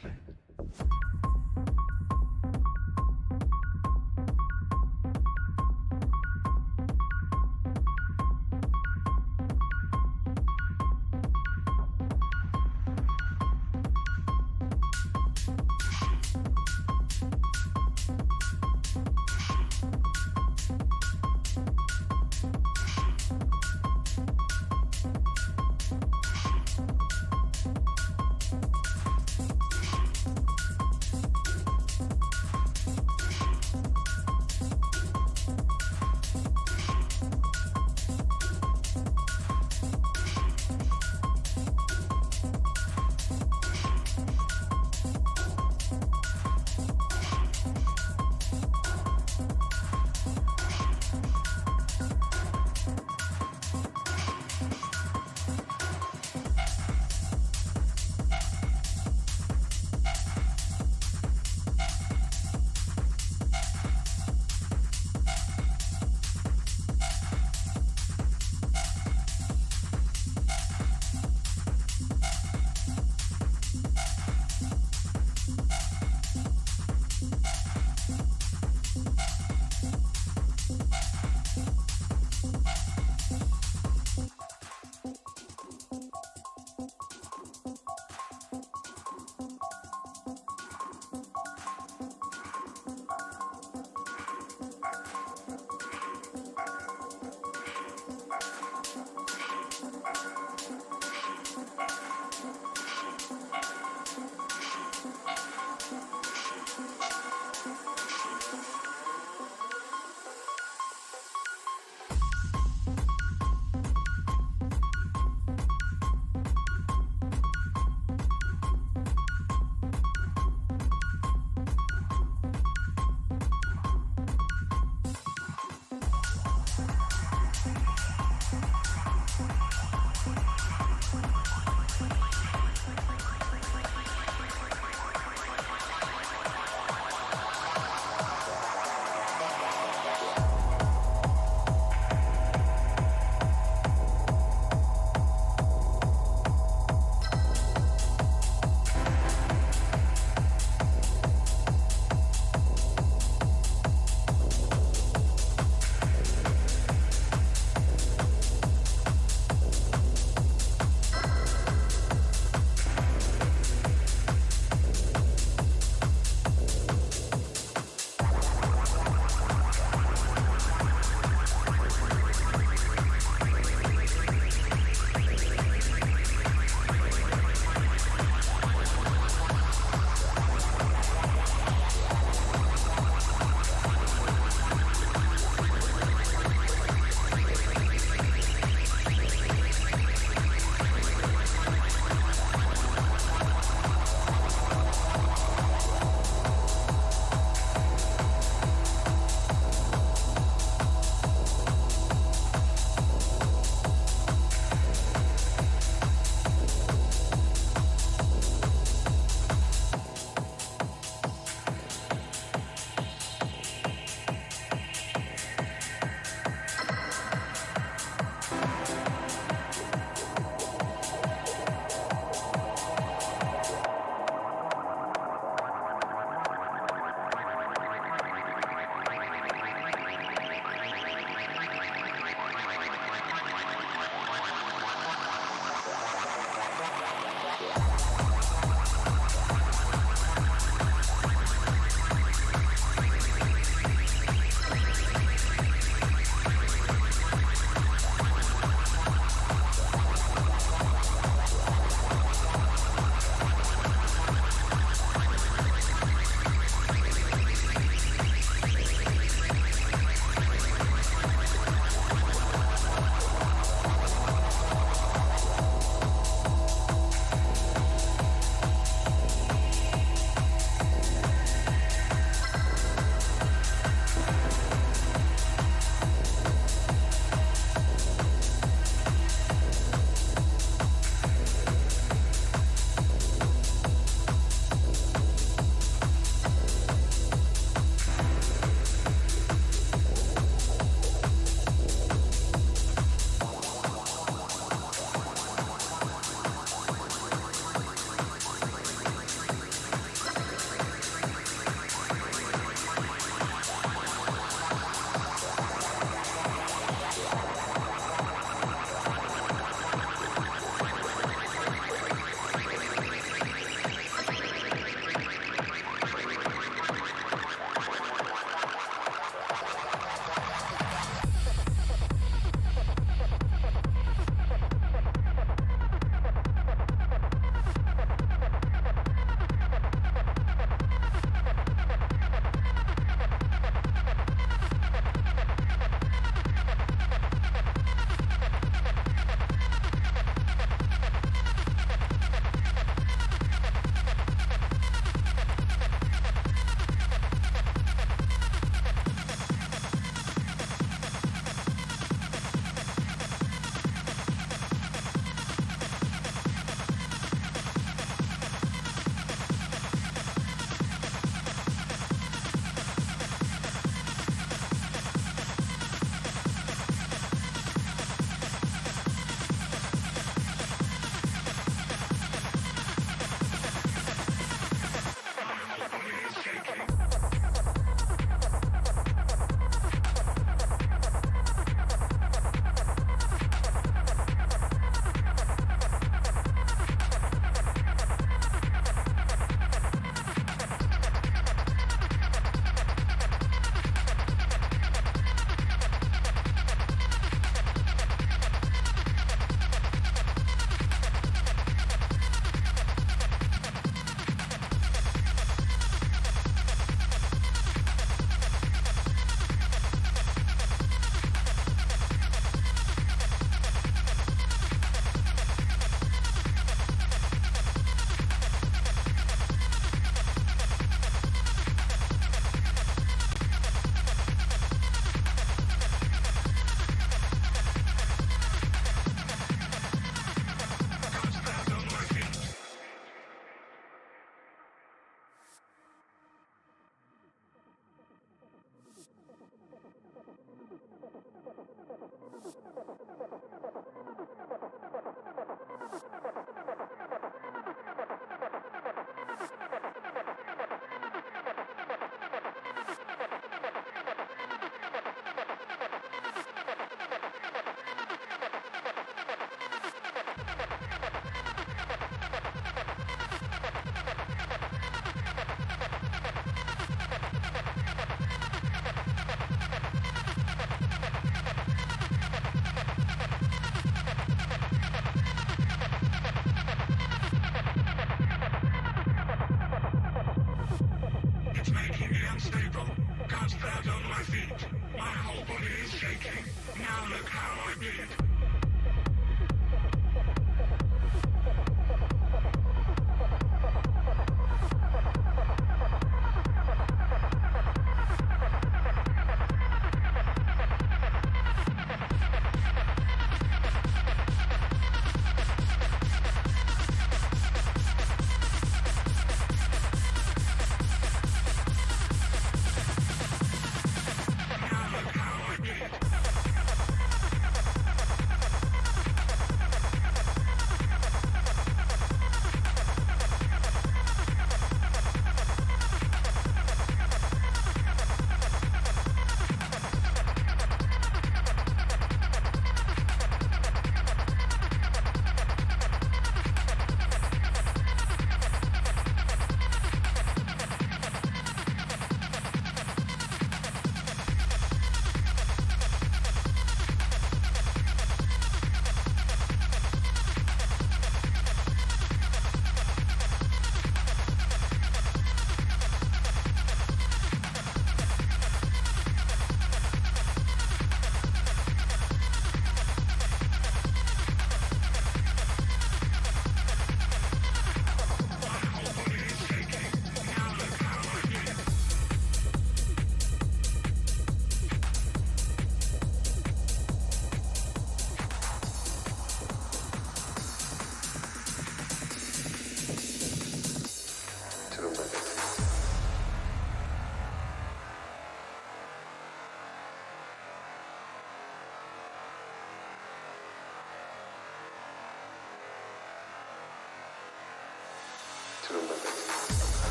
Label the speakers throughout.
Speaker 1: play.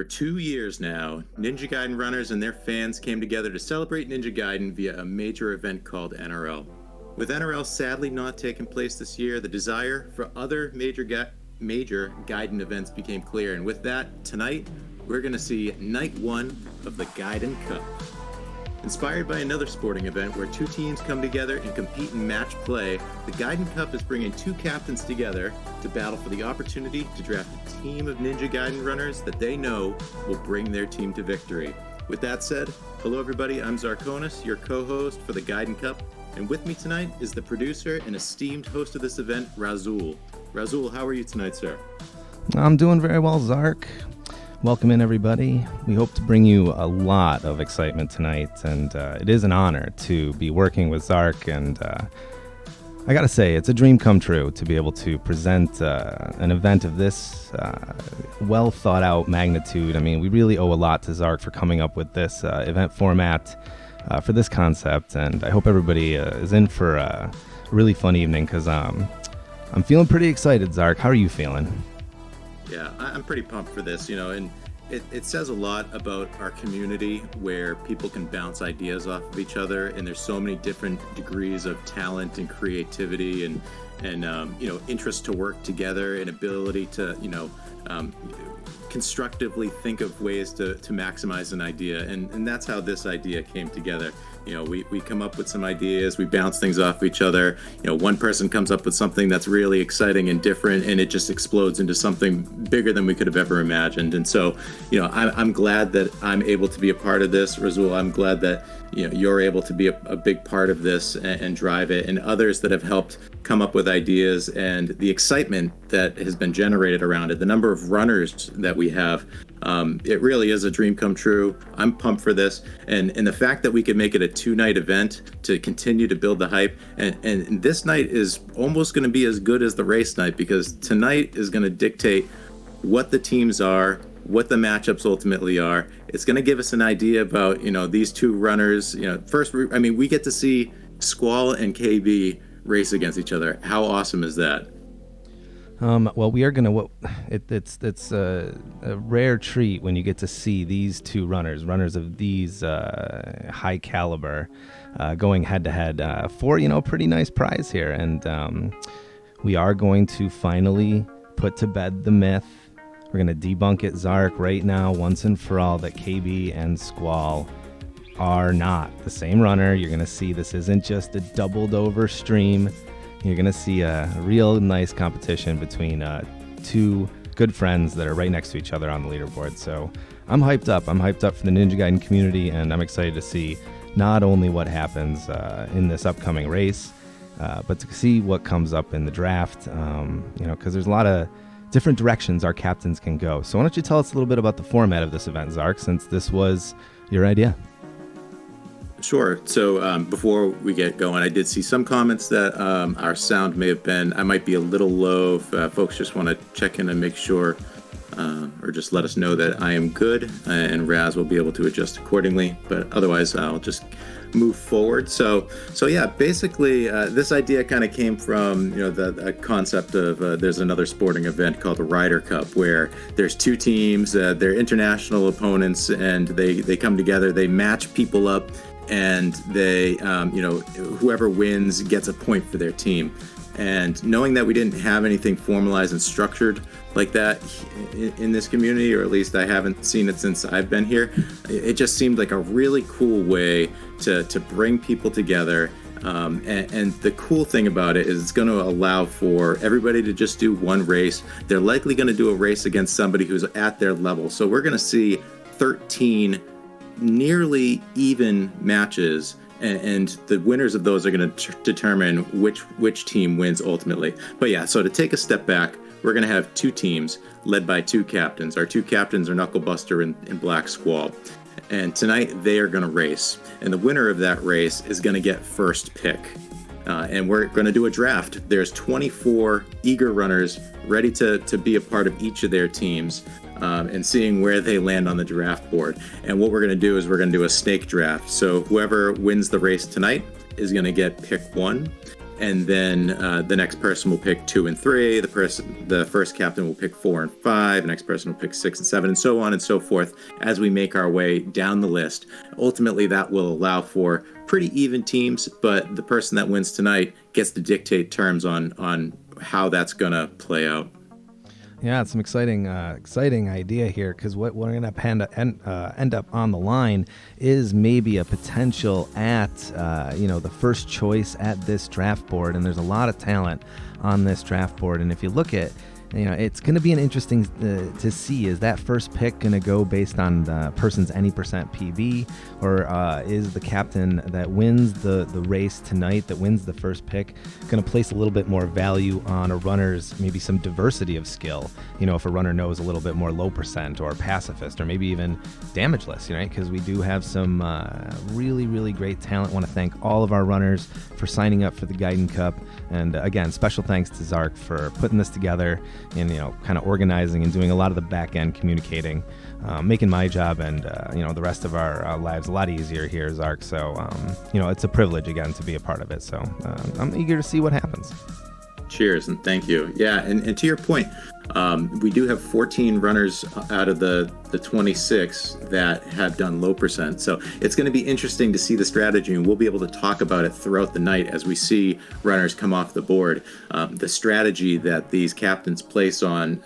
Speaker 1: For 2 years now, Ninja Gaiden runners and their fans came together to celebrate Ninja Gaiden via a major event called NRL. With NRL sadly not taking place this year, the desire for other major Gaiden events became clear, and with that, tonight, we're going to see Night 1 of the Gaiden Cup. Inspired by another sporting event where two teams come together and compete in match play, the Gaiden Cup is bringing two captains together to battle for the opportunity to draft a team of Ninja Gaiden runners that they know will bring their team to victory. With that said, hello everybody, I'm Zarkonis, your co-host for the Gaiden Cup, and with me tonight is the producer and esteemed host of this event, Razul. Razul, how are you tonight, sir?
Speaker 2: I'm doing very well, Zark. Welcome in, everybody. We hope to bring you a lot of excitement tonight, and it is an honor to be working with Zark, and I gotta say, it's a dream come true to be able to present an event of this well thought out magnitude. I mean, we really owe a lot to Zark for coming up with this event format for this concept, and I hope everybody is in for a really fun evening, because I'm feeling pretty excited. Zark, how are you feeling?
Speaker 1: Yeah, I'm pretty pumped for this, and it says a lot about our community where people can bounce ideas off of each other, and there's so many different degrees of talent and creativity and interest to work together and ability to, constructively think of ways to maximize an idea, and that's how this idea came together. We come up with some ideas, we bounce things off each other. One person comes up with something that's really exciting and different, and it just explodes into something bigger than we could have ever imagined. And so, I'm glad that I'm able to be a part of this, Razul. I'm glad that you're able to be a big part of this and drive it, and others that have helped come up with ideas, and the excitement that has been generated around it, the number of runners that we have. It really is a dream come true. I'm pumped for this, and the fact that we could make it a 2-night event to continue to build the hype, and this night is almost going to be as good as the race night, because tonight is going to dictate what the teams are, what the matchups ultimately are. It's going to give us an idea about these two runners. First, we get to see Squall and KB race against each other. How awesome is that?
Speaker 2: Well, we are going to, it's a rare treat when you get to see these two runners of these high caliber going head to head for, a pretty nice prize here. And we are going to finally put to bed the myth. We're going to debunk it, Zark, right now, once and for all, that KB and Squall are not the same runner. You're going to see this isn't just a doubled over stream. You're going to see a real nice competition between two good friends that are right next to each other on the leaderboard. So I'm hyped up. I'm hyped up for the Ninja Gaiden community, and I'm excited to see not only what happens in this upcoming race, but to see what comes up in the draft, because there's a lot of different directions our captains can go. So why don't you tell us a little bit about the format of this event, Zark, since this was your idea?
Speaker 1: Sure. So before we get going, I did see some comments that our sound I might be a little low. If folks just want to check in and make sure, or just let us know that I am good, and Raz will be able to adjust accordingly. But otherwise, I'll just move forward. So yeah, basically, this idea kind of came from the concept of there's another sporting event called the Ryder Cup, where there's two teams, they're international opponents, and they come together, they match people up, and they, whoever wins gets a point for their team. And knowing that we didn't have anything formalized and structured like that in this community, or at least I haven't seen it since I've been here, it just seemed like a really cool way to bring people together. And the cool thing about it is it's going to allow for everybody to just do one race. They're likely going to do a race against somebody who's at their level. So we're going to see 13 nearly even matches, and the winners of those are going to determine which team wins ultimately. But yeah, so to take a step back, we're going to have two teams led by two captains. Our two captains are Knucklebuster and Black Squall, and tonight they are going to race, and the winner of that race is going to get first pick. And we're going to do a draft. There's 24 eager runners ready to be a part of each of their teams, and seeing where they land on the draft board. And what we're going to do is we're going to do a snake draft. So whoever wins the race tonight is going to get pick 1, and then the next person will pick 2 and 3. The first captain will pick 4 and 5. The next person will pick 6 and 7, and so on and so forth as we make our way down the list. Ultimately, that will allow for pretty even teams, but the person that wins tonight gets to dictate terms on how that's going to play out.
Speaker 2: Yeah, it's some exciting idea here, because what we're going to end up on the line is maybe a potential at the first choice at this draft board, and there's a lot of talent on this draft board. And if you look at, it's going to be an interesting to see, is that first pick going to go based on the person's any percent PB, or is the captain that wins the race tonight, that wins the first pick, going to place a little bit more value on a runner's maybe some diversity of skill? If a runner knows a little bit more low percent or pacifist or maybe even damageless, right? Because we do have some really, really great talent. I want to thank all of our runners for signing up for the Gaiden Cup. And again, special thanks to Zark for putting this together and, kind of organizing and doing a lot of the back end communicating, making my job and, the rest of our lives a lot easier here, Zark. So, it's a privilege again to be a part of it. So I'm eager to see what happens.
Speaker 1: Cheers and thank you. Yeah, and to your point, we do have 14 runners out of the 26 that have done low percent. So it's going to be interesting to see the strategy, and we'll be able to talk about it throughout the night as we see runners come off the board. The strategy that these captains place on,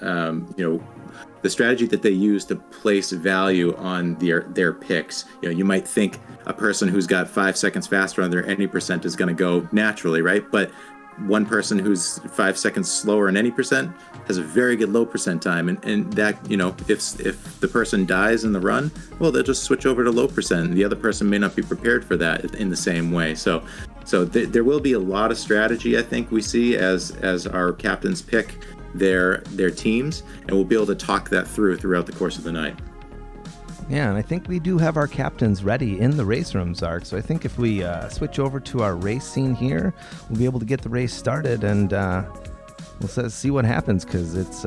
Speaker 1: the strategy that they use to place value on their picks. You might think a person who's got 5 seconds faster on their any percent is going to go naturally, right? But one person who's 5 seconds slower in any percent has a very good low percent time, and that, if the person dies in the run, well, they'll just switch over to low percent, and the other person may not be prepared for that in the same way. So there will be a lot of strategy, I think, we see as our captains pick their teams, and we'll be able to talk that throughout the course of the night.
Speaker 2: Yeah, and I think we do have our captains ready in the race room, Zark. So I think if we switch over to our race scene here, we'll be able to get the race started, and we'll see what happens, because it's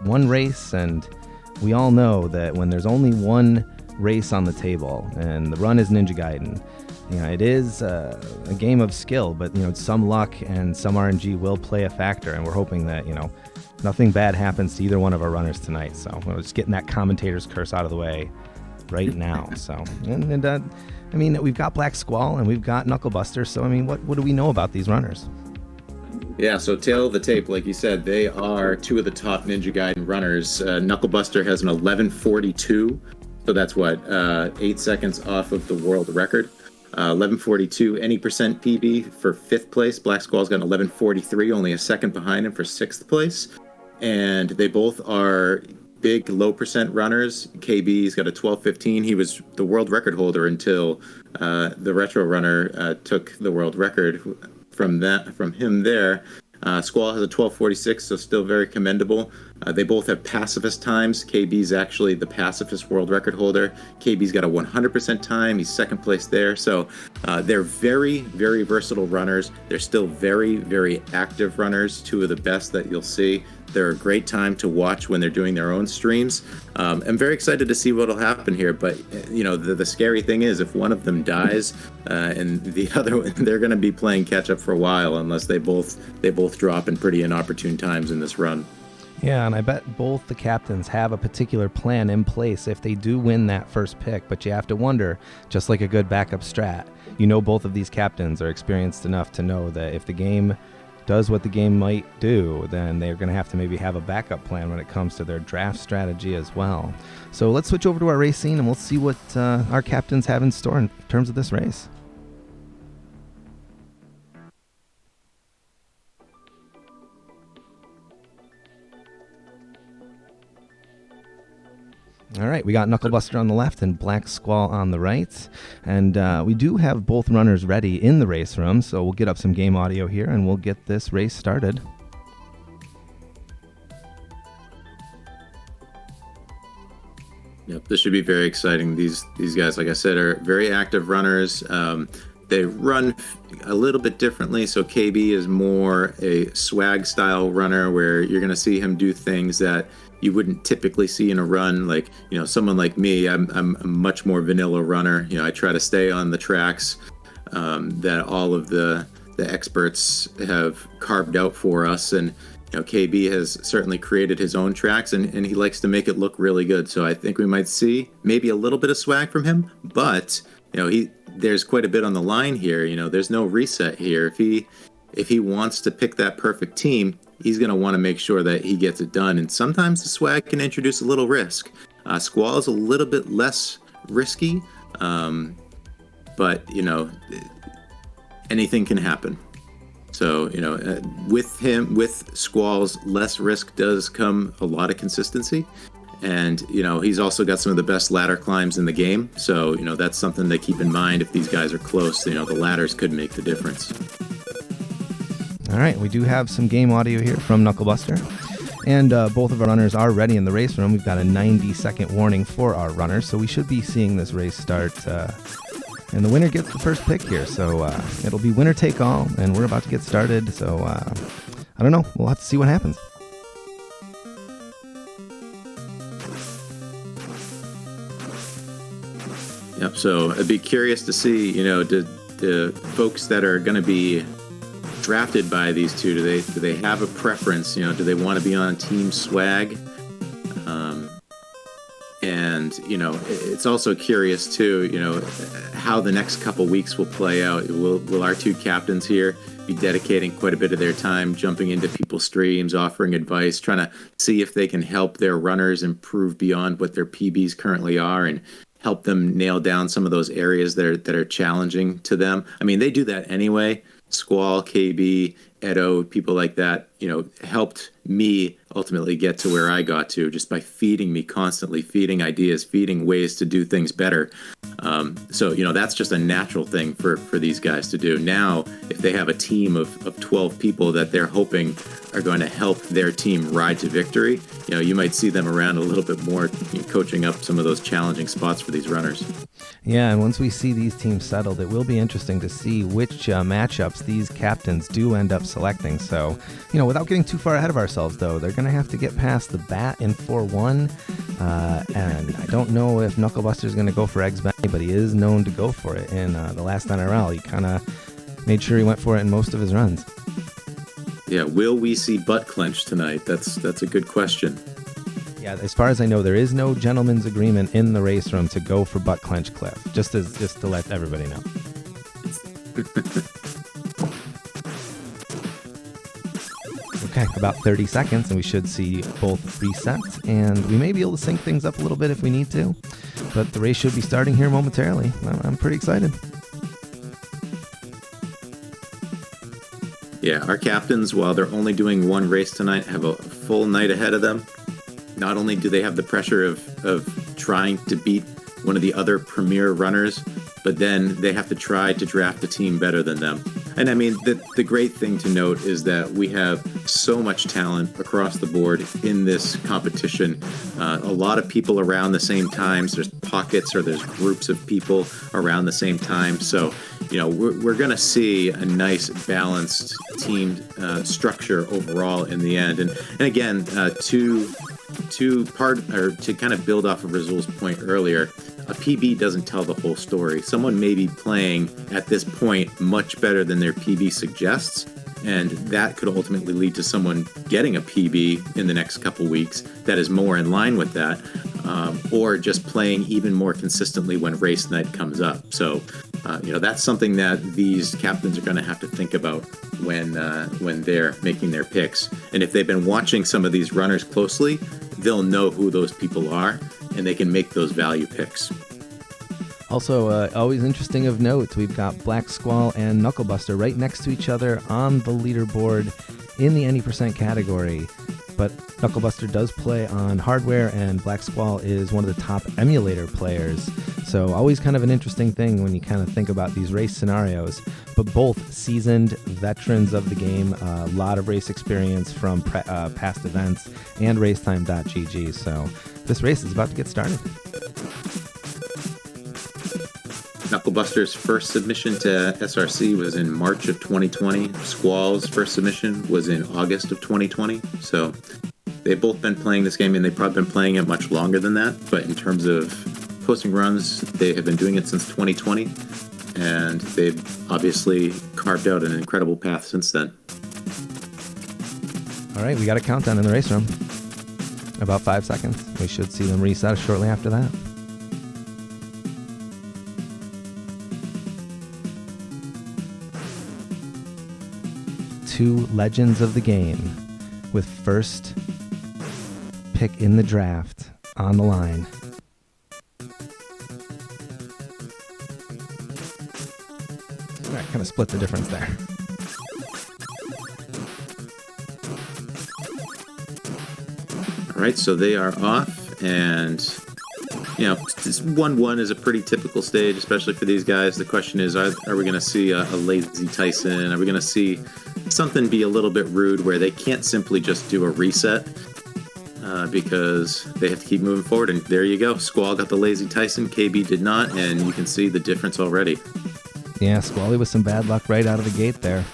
Speaker 2: one race, and we all know that when there's only one race on the table, and the run is Ninja Gaiden, it is a game of skill, but some luck and some RNG will play a factor, and we're hoping that nothing bad happens to either one of our runners tonight. So we're just getting that commentator's curse out of the way right now. So, and we've got Black Squall and we've got Knucklebuster. So, what do we know about these runners?
Speaker 1: Yeah, so tail of the tape, like you said, they are two of the top Ninja Gaiden runners. Knucklebuster has an 11:42, so that's 8 seconds off of the world record. 11:42 any percent PB for 5th place. Black Squall's got an 11:43, only a second behind him for 6th place. And they both are big low percent runners. KB's got a 12:15. He was the world record holder until the retro runner took the world record from him there. Squall has a 12:46, so still very commendable. They both have pacifist times. KB's actually the pacifist world record holder. KB's got a 100% time. He's 2nd place there. So they're very, very versatile runners. They're still very, very active runners, two of the best that you'll see. They're a great time to watch when they're doing their own streams. I'm very excited to see what'll happen here. But the scary thing is, if one of them dies and the other, they're going to be playing catch up for a while, unless they both drop in pretty inopportune times in this run.
Speaker 2: Yeah, and I bet both the captains have a particular plan in place if they do win that first pick. But you have to wonder, just like a good backup strat, both of these captains are experienced enough to know that if the game does what the game might do, then they're going to have to maybe have a backup plan when it comes to their draft strategy as well. So let's switch over to our race scene and we'll see what our captains have in store in terms of this race. All right, we got Knucklebuster on the left and Black Squall on the right. And we do have both runners ready in the race room, so we'll get up some game audio here and we'll get this race started.
Speaker 1: Yep, this should be very exciting. These guys, like I said, are very active runners. They run a little bit differently. So KB is more a swag style runner, where you're going to see him do things that you wouldn't typically see in a run. Like, someone like me, I'm a much more vanilla runner. I try to stay on the tracks that the experts have carved out for us. And KB has certainly created his own tracks, and he likes to make it look really good. So I think we might see maybe a little bit of swag from him, but there's quite a bit on the line here. There's no reset here. If he wants to pick that perfect team, he's going to want to make sure that he gets it done. And sometimes the swag can introduce a little risk. Squall is a little bit less risky, but anything can happen. So, with Squall's less risk does come a lot of consistency. And, he's also got some of the best ladder climbs in the game. So, that's something to keep in mind if these guys are close. The ladders could make the difference.
Speaker 2: All right, we do have some game audio here from Knucklebuster. And both of our runners are ready in the race room. We've got a 90-second warning for our runners. So we should be seeing this race start. And the winner gets the first pick here. So it'll be winner take all. And we're about to get started. So I don't know. We'll have to see what happens.
Speaker 1: Yep. So I'd be curious to see, do the folks that are going to be drafted by these two, do they have a preference? Do they want to be on Team Swag? And it's also curious too, how the next couple weeks will play out. Will our two captains here be dedicating quite a bit of their time jumping into people's streams, offering advice, trying to see if they can help their runners improve beyond what their PBs currently are, and help them nail down some of those areas that are challenging to them? I mean, they do that anyway. Squall, KB, Edo, people like that, helped me ultimately get to where I got to just by feeding me constantly, feeding ideas, feeding ways to do things better. So, that's just a natural thing for these guys to do. Now, if they have a team of 12 people that they're hoping are going to help their team ride to victory, you might see them around a little bit more, coaching up some of those challenging spots for these runners.
Speaker 2: Yeah, and once we see these teams settled, it will be interesting to see which matchups these captains do end up selecting. So, without getting too far ahead of ourselves, though, they're going to have to get past the bat in 4-1. And I don't know if Knucklebuster's going to go for Eggs Benny, but he is known to go for it. In the last NRL, he kind of made sure he went for it in most of his runs.
Speaker 1: Yeah, will we see butt clench tonight? That's a good question.
Speaker 2: Yeah, as far as I know, there is no gentleman's agreement in the race room to go for butt clench Cliff. Just to let everybody know. Okay, about 30 seconds, and we should see both resets, and we may be able to sync things up a little bit if we need to, but the race should be starting here momentarily. I'm pretty excited.
Speaker 1: Yeah, our captains, while they're only doing one race tonight, have a full night ahead of them. Not only do they have the pressure of trying to beat one of the other premier runners, but then they have to try to draft a team better than them. And I mean, the great thing to note is that we have so much talent across the board in this competition. A lot of people around the same times. There's pockets or there's groups of people around the same time. So, we're going to see a nice balanced team structure overall in the end. And again, to kind of build off of Razul's point earlier, a PB doesn't tell the whole story. Someone may be playing at this point much better than their PB suggests, and that could ultimately lead to someone getting a PB in the next couple weeks that is more in line with that, or just playing even more consistently when race night comes up. So, that's something that these captains are going to have to think about when they're making their picks. And if they've been watching some of these runners closely, they'll know who those people are, and they can make those value picks.
Speaker 2: Also, always interesting of note, we've got Black Squall and Knucklebuster right next to each other on the leaderboard in the any percent category. But Knucklebuster does play on hardware, and Black Squall is one of the top emulator players. So always kind of an interesting thing when you kind of think about these race scenarios. But both seasoned veterans of the game, a lot of race experience from past events and racetime.gg. So this race is about to get started.
Speaker 1: Knucklebuster's first submission to SRC was in March of 2020. Squall's first submission was in August of 2020. So they've both been playing this game, and they've probably been playing it much longer than that. But in terms of posting runs, they have been doing it since 2020. and they've obviously carved out an incredible path since then.
Speaker 2: All right, we got a countdown in the race room. About 5 seconds. We should see them reset shortly after that. Two legends of the game with first pick in the draft on the line. All right, kind of split the difference there.
Speaker 1: All right, so they are off, and you know, 1-1 is a pretty typical stage, especially for these guys. The question is, are we going to see a lazy Tyson? Are we going to see something be a little bit rude where they can't simply just do a reset because they have to keep moving forward? And there you go. Squall got the lazy Tyson. KB did not, and you can see the difference already.
Speaker 2: Yeah, Squally with some bad luck right out of the gate there.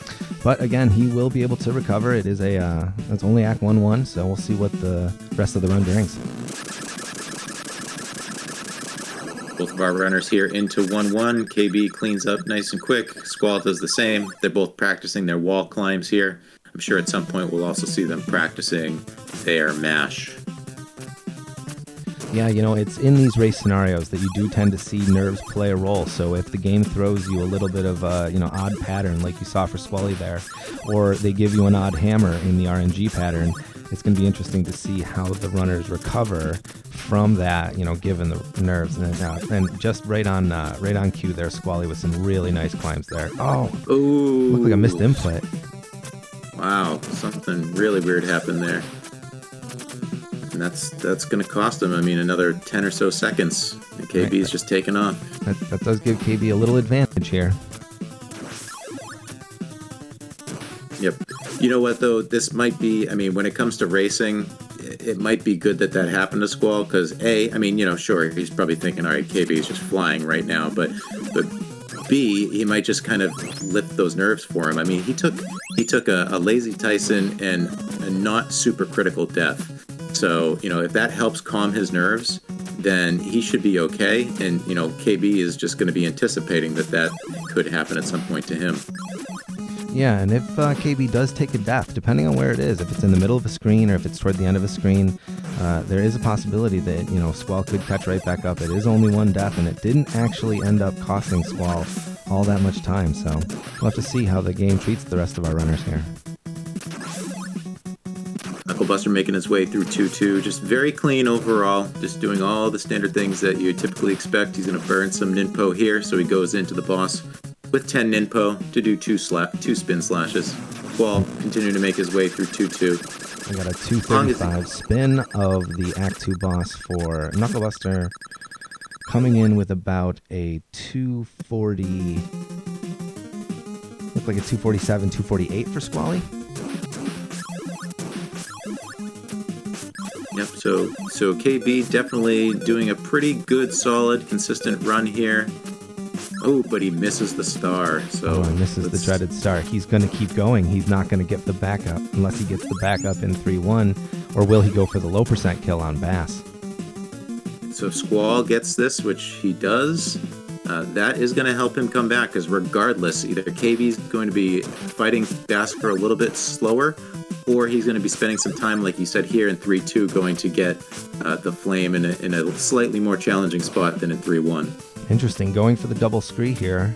Speaker 2: But again, he will be able to recover. It is it's only Act 1-1, so we'll see what the rest of the run brings.
Speaker 1: Both of our runners here into 1-1. KB cleans up nice and quick. Squall does the same. They're both practicing their wall climbs here. I'm sure at some point we'll also see them practicing their mash.
Speaker 2: Yeah, you know, it's in these race scenarios that you do tend to see nerves play a role. So if the game throws you a little bit of odd pattern like you saw for Squally there, or they give you an odd hammer in the RNG pattern, it's going to be interesting to see how the runners recover from that, you know, given the nerves. And just right on cue there, Squally with some really nice climbs there. Oh,
Speaker 1: ooh,
Speaker 2: looked like a missed input.
Speaker 1: Wow, something really weird happened there. And that's going to cost him, I mean, another 10 or so seconds. And KB's right. Just taking off.
Speaker 2: That does give KB a little advantage here.
Speaker 1: Yep. You know what, though? This might be, I mean, when it comes to racing, it might be good that happened to Squall, because sure, he's probably thinking, all right, KB is just flying right now, but B, he might just kind of lift those nerves for him. I mean, he took a lazy Tyson and a not super critical death. So, you know, if that helps calm his nerves, then he should be okay. And, you know, KB is just going to be anticipating that could happen at some point to him.
Speaker 2: Yeah, and if KB does take a death, depending on where it is, if it's in the middle of a screen or if it's toward the end of a screen, there is a possibility that, you know, Squall could catch right back up. It is only one death, and it didn't actually end up costing Squall all that much time. So we'll have to see how the game treats the rest of our runners here.
Speaker 1: Knucklebuster making his way through 2-2, just very clean overall, just doing all the standard things that you typically expect. He's going to burn some Ninpo here, so he goes into the boss with 10 Ninpo to do two spin slashes, while continuing to make his way through 2-2.
Speaker 2: We got a 235 spin of the Act 2 boss for Knucklebuster, coming in with about a 240, looked like a 247, 248 for Squally.
Speaker 1: Yep, so KB definitely doing a pretty good, solid, consistent run here. Oh, but he misses the star. So
Speaker 2: he misses the dreaded star. He's going to keep going. He's not going to get the backup unless he gets the backup in 3-1, or will he go for the low percent kill on Bass?
Speaker 1: So if Squall gets this, which he does, that is going to help him come back, because regardless, either KB's going to be fighting Bass for a little bit slower, or he's going to be spending some time, like you said here, in 3-2, going to get the flame in a slightly more challenging spot than in 3-1.
Speaker 2: Interesting. Going for the double scree here.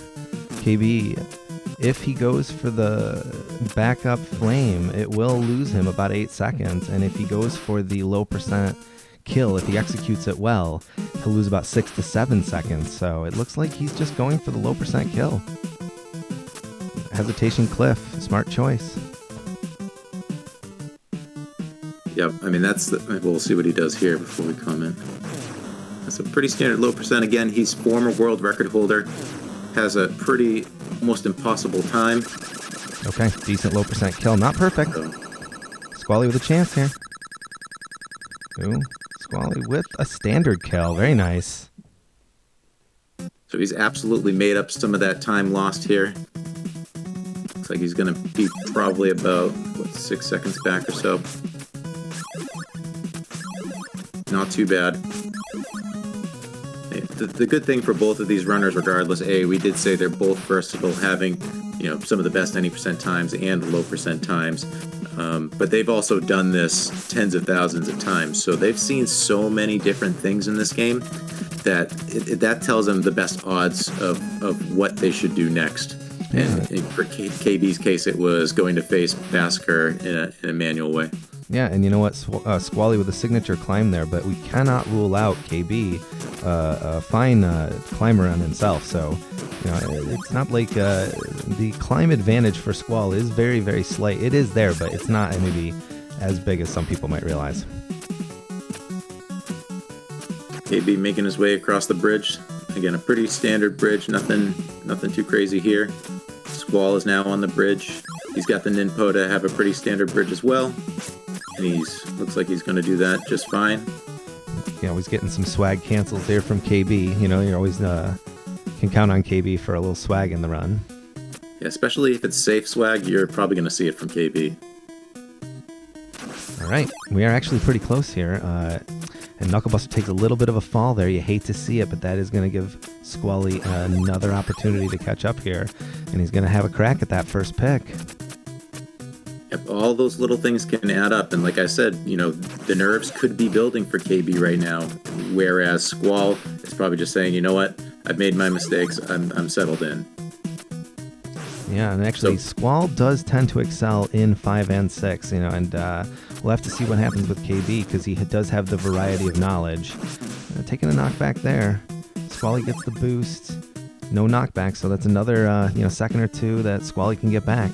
Speaker 2: KB, if he goes for the backup flame, it will lose him about 8 seconds. And if he goes for the low percent kill, if he executes it well, he'll lose about 6 to 7 seconds. So it looks like he's just going for the low percent kill. Hesitation Cliff. Smart choice.
Speaker 1: Yep, I mean, we'll see what he does here before we comment. That's a pretty standard low percent. Again, he's former world record holder, has a pretty almost impossible time.
Speaker 2: Okay, decent low percent kill. Not perfect. Squally with a chance here. Ooh, Squally with a standard kill. Very nice.
Speaker 1: So he's absolutely made up some of that time lost here. Looks like he's going to be probably about, 6 seconds back or so. Not too bad. the good thing for both of these runners, regardless, we did say they're both versatile, having some of the best any percent times and low percent times. But they've also done this tens of thousands of times, so they've seen so many different things in this game that that tells them the best odds of what they should do next. And for KB's case, it was going to face Massacre in a manual way.
Speaker 2: Yeah, and you know what? Squally with a signature climb there, but we cannot rule out KB, a fine climber on himself. So, it's not like the climb advantage for Squall is very, very slight. It is there, but it's not maybe as big as some people might realize.
Speaker 1: KB making his way across the bridge. Again, a pretty standard bridge. Nothing too crazy here. Squall is now on the bridge. He's got the Ninpo to have a pretty standard bridge as well. And looks like he's going to do that just fine.
Speaker 2: Yeah, he's getting some swag cancels there from KB. You're always can count on KB for a little swag in the run.
Speaker 1: Yeah, especially if it's safe swag, you're probably going to see it from KB.
Speaker 2: All right, we are actually pretty close here. And Knucklebuster takes a little bit of a fall there. You hate to see it, but that is going to give Squally another opportunity to catch up here. And he's going to have a crack at that first pick.
Speaker 1: Yep, all those little things can add up. And like I said, the nerves could be building for KB right now. Whereas Squall is probably just saying, you know what? I've made my mistakes. I'm settled in.
Speaker 2: Yeah, and actually, Squall does tend to excel in 5 and 6, and we'll have to see what happens with KB because he does have the variety of knowledge. Taking a knockback there. Squally gets the boost. No knockback, so that's another second or two that Squally can get back.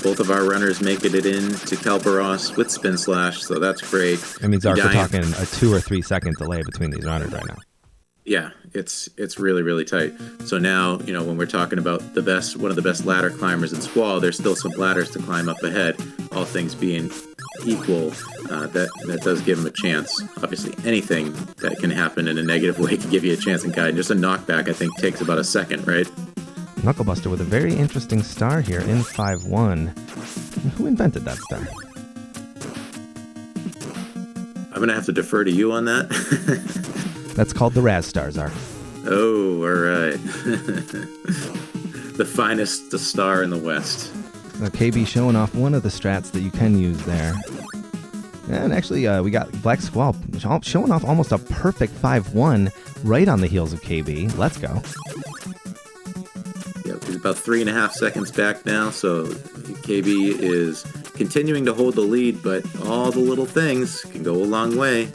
Speaker 1: Both of our runners making it in to Kalbaros with Spin Slash, so that's great.
Speaker 2: I mean, Zark, we're talking a 2 or 3 second delay between these runners right now.
Speaker 1: Yeah, it's really, really tight. So now, when we're talking about one of the best ladder climbers in Squall, there's still some ladders to climb up ahead. All things being equal, that does give him a chance. Obviously, anything that can happen in a negative way can give you a chance in Gaiden. Just a knockback, I think, takes about a second, right?
Speaker 2: Knucklebuster with a very interesting star here in 5-1. Who invented that star?
Speaker 1: I'm going to have to defer to you on that.
Speaker 2: That's called the Raz Star, Zark.
Speaker 1: Oh, all right. The finest star in the West.
Speaker 2: KB showing off one of the strats that you can use there. And actually, we got Black Squall showing off almost a perfect 5-1 right on the heels of KB. Let's go.
Speaker 1: Yep, he's about 3.5 seconds back now, so KB is continuing to hold the lead, but all the little things can go a long way.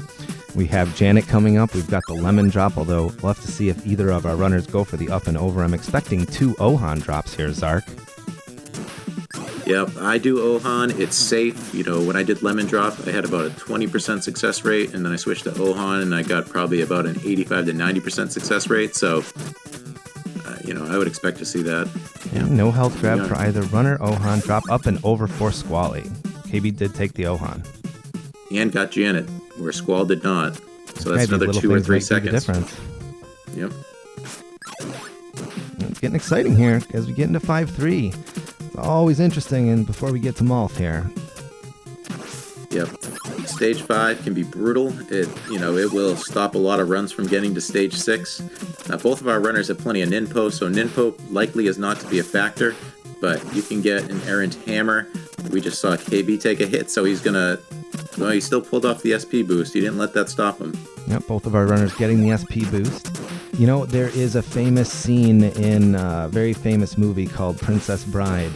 Speaker 2: We have Janet coming up. We've got the lemon drop, although we'll have to see if either of our runners go for the up and over. I'm expecting 2 Ohan drops here, Zark.
Speaker 1: Yep, I do Ohan. It's safe. When I did lemon drop, I had about a 20% success rate, and then I switched to Ohan, and I got probably about an 85 to 90% success rate. So, I would expect to see that.
Speaker 2: Yeah, no health grab for either runner. Ohan drop up and over for Squally. KB did take the Ohan.
Speaker 1: And got Janet, where Squall did not. So that's another 2 or 3 seconds. Yep.
Speaker 2: It's getting exciting here as we get into 5-3. It's always interesting, and before we get to Malth here.
Speaker 1: Yep. Stage 5 can be brutal. It will stop a lot of runs from getting to stage 6. Both of our runners have plenty of Ninpo, so Ninpo likely is not to be a factor, but you can get an errant hammer. We just saw KB take a hit, so he's gonna. Well, he still pulled off the SP boost. He didn't let that stop him.
Speaker 2: Yep, both of our runners getting the SP boost. There is a famous scene in a very famous movie called Princess Bride,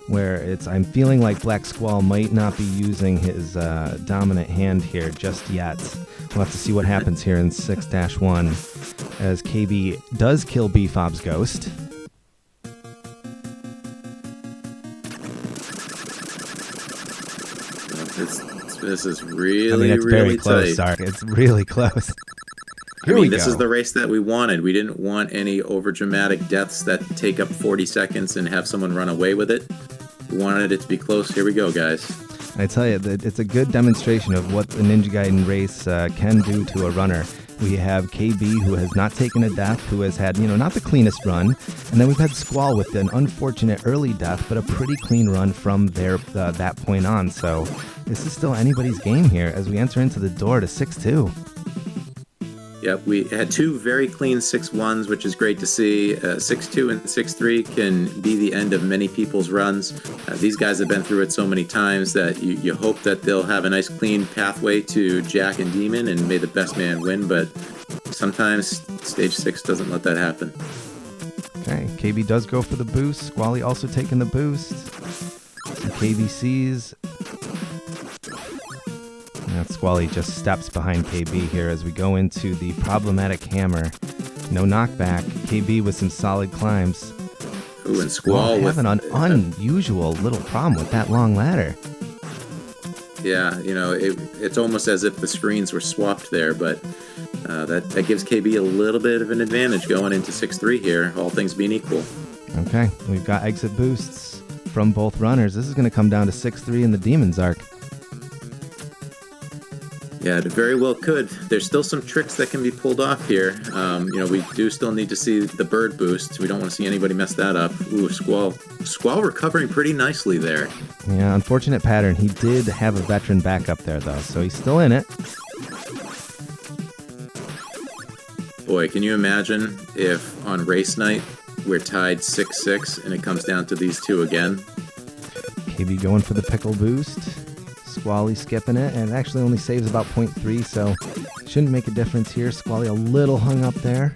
Speaker 2: where I'm feeling like Black Squall might not be using his dominant hand here just yet. We'll have to see what happens here in 6-1 as KB does kill B-Fob's ghost.
Speaker 1: This is really,
Speaker 2: it's
Speaker 1: really
Speaker 2: very close,
Speaker 1: tight.
Speaker 2: Sorry, it's really close.
Speaker 1: This is the race that we wanted. We didn't want any overdramatic deaths that take up 40 seconds and have someone run away with it. We wanted it to be close. Here we go, guys.
Speaker 2: I tell you, it's a good demonstration of what the Ninja Gaiden race can do to a runner. We have KB, who has not taken a death, who has had, not the cleanest run. And then we've had Squall with an unfortunate early death, but a pretty clean run from that point on. So this is still anybody's game here as we enter into the door to 6-2.
Speaker 1: Yep, we had two very clean 6-1s, which is great to see. 6-2 and 6-3 can be the end of many people's runs. These guys have been through it so many times that you hope that they'll have a nice clean pathway to Jack and Demon, and may the best man win, but sometimes Stage 6 doesn't let that happen.
Speaker 2: Okay, KB does go for the boost. Squally also taking the boost. Some KBCs. Now Squally just steps behind KB here as we go into the problematic hammer. No knockback. KB with some solid climbs.
Speaker 1: Ooh, and Squall with
Speaker 2: having an unusual little problem with that long ladder.
Speaker 1: Yeah, it's almost as if the screens were swapped there, but that gives KB a little bit of an advantage going into 6-3 here, all things being equal.
Speaker 2: Okay, we've got exit boosts from both runners. This is going to come down to 6-3 in the Demon's Arc.
Speaker 1: Yeah, it very well could. There's still some tricks that can be pulled off here. We do still need to see the bird boost. We don't want to see anybody mess that up. Ooh, Squall recovering pretty nicely there.
Speaker 2: Yeah, unfortunate pattern. He did have a veteran backup there, though, so he's still in it.
Speaker 1: Boy, can you imagine if on race night we're tied 6-6 and it comes down to these two again?
Speaker 2: KB going for the pickle boost. Squally skipping it, and it actually only saves about 0.3, so shouldn't make a difference here. Squally a little hung up there.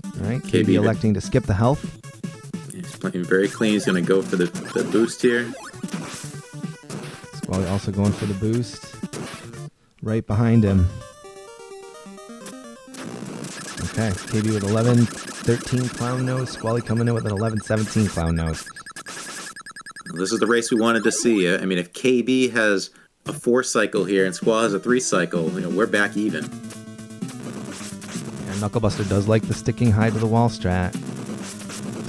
Speaker 2: All right, KB electing to skip the health.
Speaker 1: He's playing very clean. He's going to go for the boost here.
Speaker 2: Squally also going for the boost. Right behind him. Okay, KB with 11-13 clown nose. Squally coming in with an 11-17 clown nose.
Speaker 1: This is the race we wanted to see. I mean, if KB has a 4-cycle here and Squall has a 3-cycle, we're back even.
Speaker 2: Yeah, Knucklebuster does like the sticking high to the wall strat.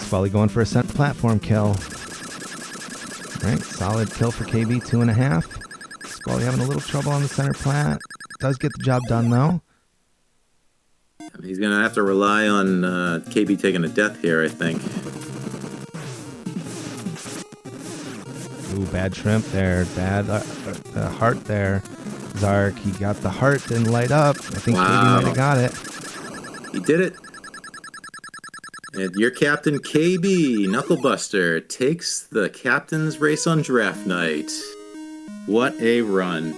Speaker 2: Squally going for a center platform kill. All right, solid kill for KB, 2.5. Squally having a little trouble on the center plat. Does get the job done, though.
Speaker 1: He's going to have to rely on KB taking a death here, I think.
Speaker 2: Ooh, bad shrimp there. Bad heart there. Zark, he got the heart, didn't light up. I think KB might have got it.
Speaker 1: He did it. And your captain, KB, Knucklebuster, takes the captain's race on draft night. What a run.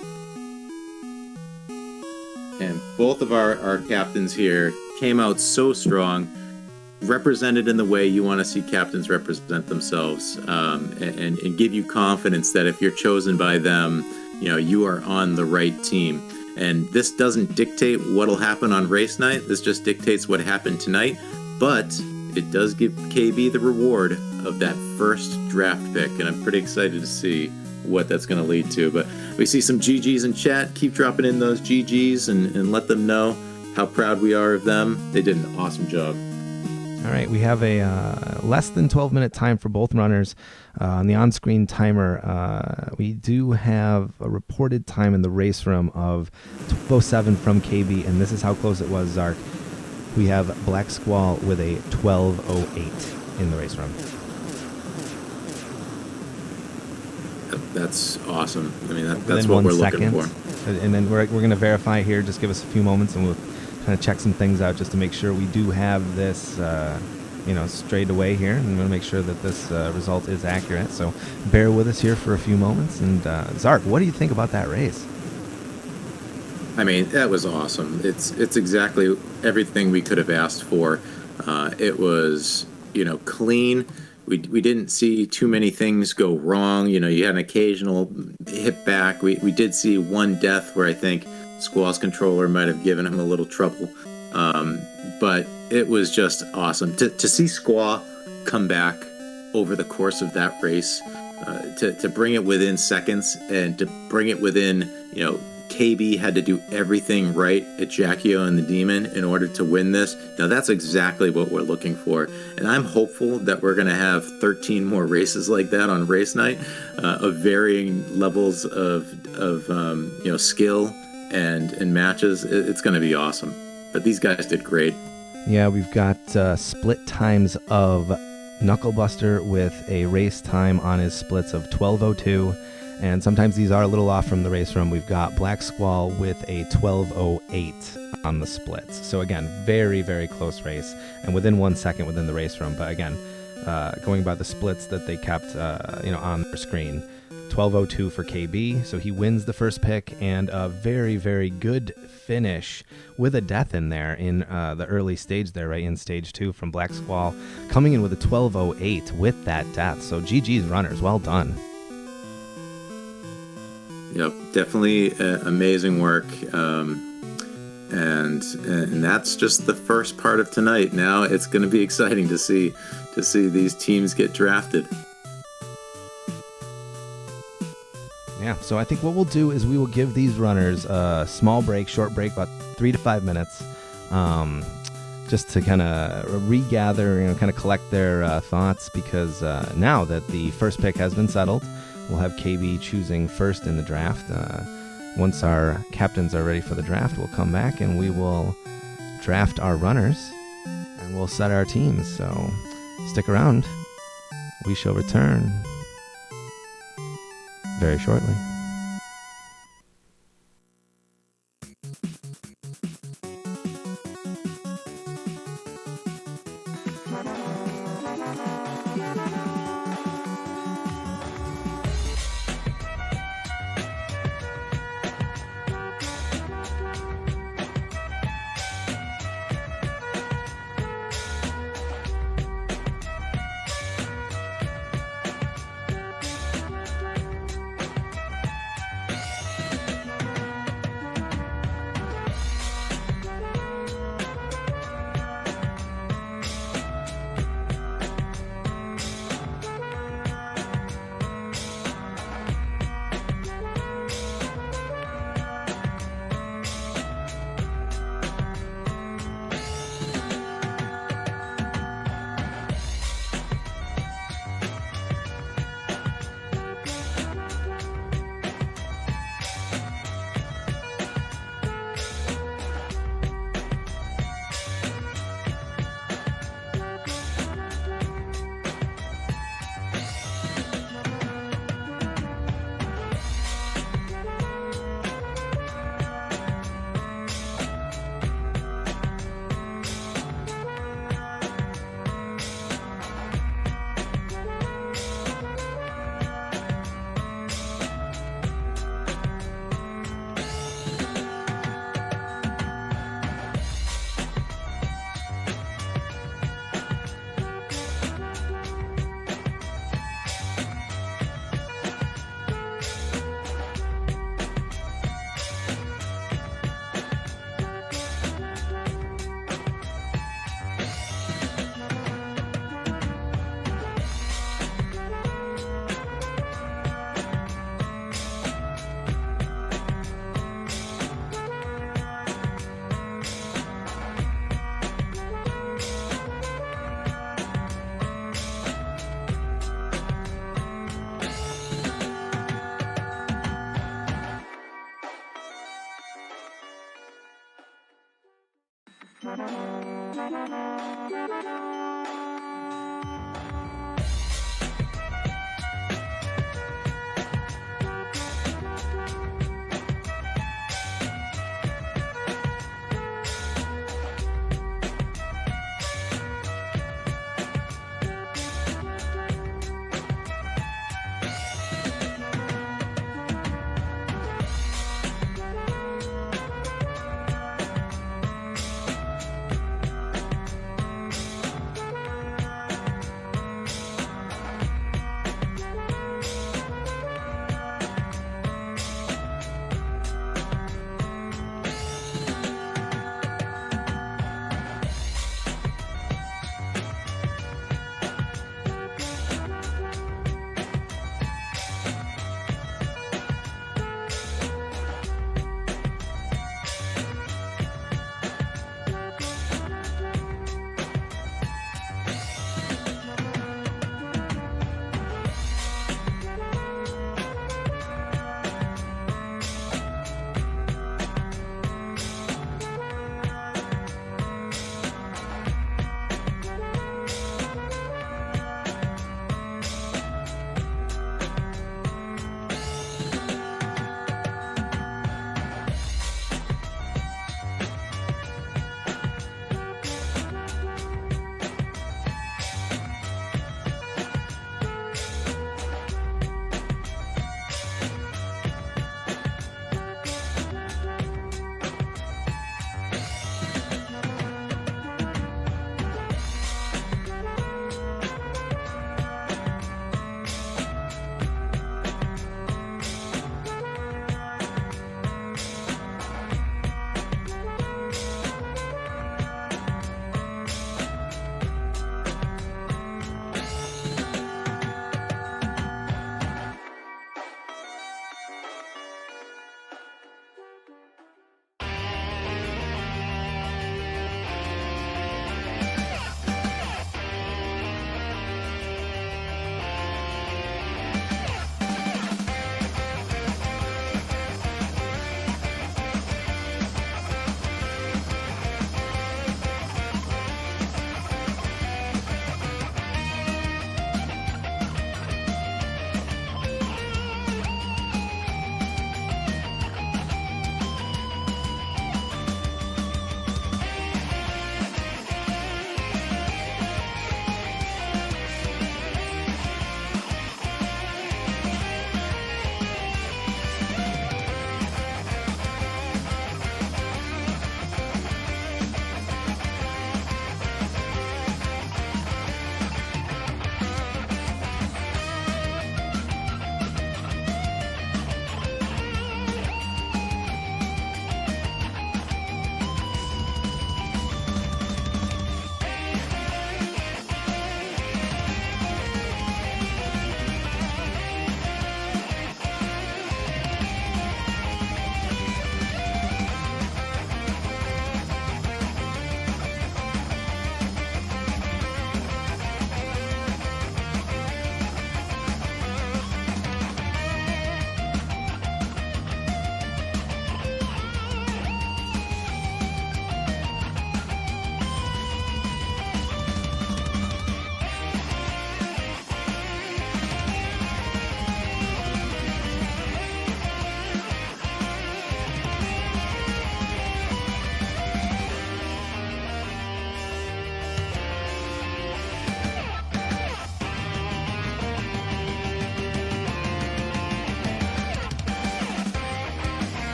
Speaker 1: And both of our captains here came out so strong, represented in the way you want to see captains represent themselves, and give you confidence that if you're chosen by them, you are on the right team. And this doesn't dictate what'll happen on race night. This just dictates what happened tonight. But it does give KB the reward of that first draft pick, and I'm pretty excited to see what that's going to lead to. But we see some GGs in chat. Keep dropping in those GGs and let them know how proud we are of them. They did an awesome job.
Speaker 2: All right, we have a less than 12-minute time for both runners. On the on-screen timer, we do have a reported time in the race room of 12:07 from KB, and this is how close it was, Zark. We have Black Squall with a 12:08 in the race room.
Speaker 1: That's awesome. I mean, that's what we're looking for.
Speaker 2: And then we're going to verify here. Just give us a few moments, and we'll kind of check some things out just to make sure we do have this, straight away here. And we're going to make sure that this result is accurate. So bear with us here for a few moments. And Zark, what do you think about that race?
Speaker 1: I mean, that was awesome. It's exactly everything we could have asked for. It was, clean. We didn't see too many things go wrong. You had an occasional hit back. We did see one death where I think Squall's controller might have given him a little trouble. But it was just awesome. To see Squall come back over the course of that race, to bring it within seconds and to bring it within, KB had to do everything right at Jackio and the Demon in order to win this. Now, that's exactly what we're looking for. And I'm hopeful that we're going to have 13 more races like that on race night, of varying levels of skill and matches. It's going to be awesome. But these guys did great.
Speaker 2: Yeah, we've got split times of Knucklebuster with a race time on his splits of 12:02 And sometimes these are a little off from the race run. We've got Black Squall with a 12:08 on the splits. So again, very, very close race, and within 1 second within the race run. But again, going by the splits that they kept, on their screen, 12:02 for KB. So he wins the first pick, and a very, very good finish with a death in there in the early stage there, right in stage 2 from Black Squall, coming in with a 12:08 with that death. So GG's runners, well done.
Speaker 1: Yep, definitely amazing work. And that's just the first part of tonight. Now it's going to be exciting to see these teams get drafted.
Speaker 2: Yeah, so I think what we'll do is we will give these runners a small break, short break, about 3 to 5 minutes, just to kind of regather, kind of collect their thoughts, because now that the first pick has been settled, we'll have KB choosing first in the draft. Once our captains are ready for the draft, we'll come back and we will draft our runners and we'll set our teams. So stick around. We shall return very shortly.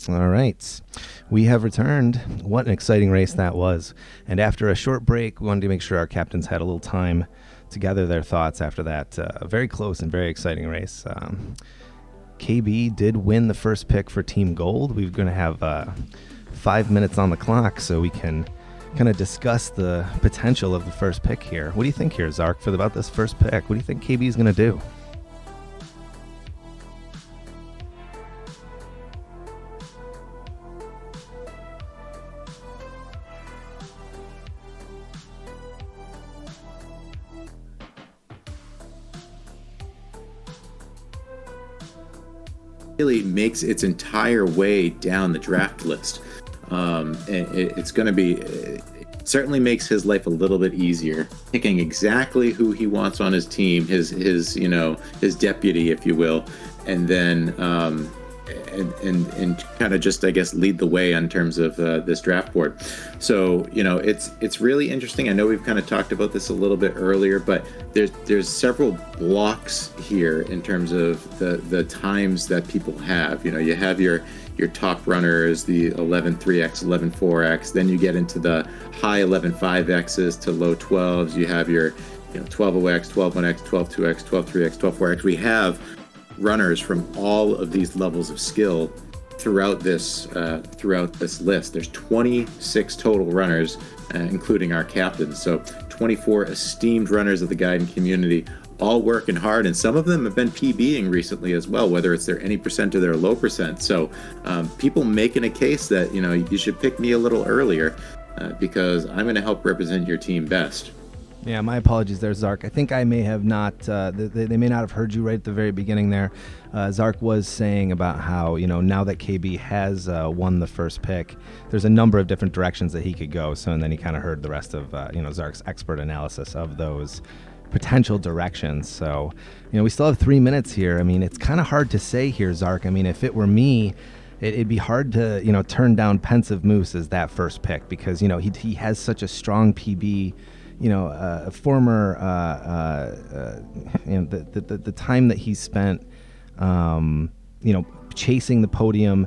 Speaker 2: All right. We have returned. What an exciting race that was. And after a short break, we wanted to make sure our captains had a little time to gather their thoughts after that very close and very exciting race. KB did win the first pick for Team Gold. We're going to have 5 minutes on the clock so we can kind of discuss the potential of the first pick here. What do you think here, Zark, about this first pick? What do you think KB is going to do?
Speaker 1: Really makes its entire way down the draft list. And it's going to be, it certainly makes his life a little bit easier, picking exactly who he wants on his team, his deputy, if you will, and then and kind of just, I guess, lead the way in terms of this draft board. So, it's really interesting. I know we've kind of talked about this a little bit earlier, but there's several blocks here in terms of the times that people have. You have your top runners, the 11.3x, 11.4x. Then you get into the high 11.5x's to low 12s. You have your 12.0x, 12.1x, 12.2x, 12.3x, 12.4x. We have runners from all of these levels of skill throughout this list. There's 26 total runners, including our captains. So 24 esteemed runners of the Gaiden community, all working hard, and some of them have been PBing recently as well, whether it's their any percent or their low percent. So people making a case that you should pick me a little earlier because I'm going to help represent your team best.
Speaker 2: Yeah, my apologies there, Zark. I think I may have not, they may not have heard you right at the very beginning there. Zark was saying about how, now that KB has won the first pick, there's a number of different directions that he could go. So, and then he kind of heard the rest of, Zark's expert analysis of those potential directions. So, we still have 3 minutes here. I mean, it's kind of hard to say here, Zark. I mean, if it were me, it'd be hard to, turn down Pensive Moose as that first pick because, he has such a strong PB. A former, the time that he spent, chasing the podium,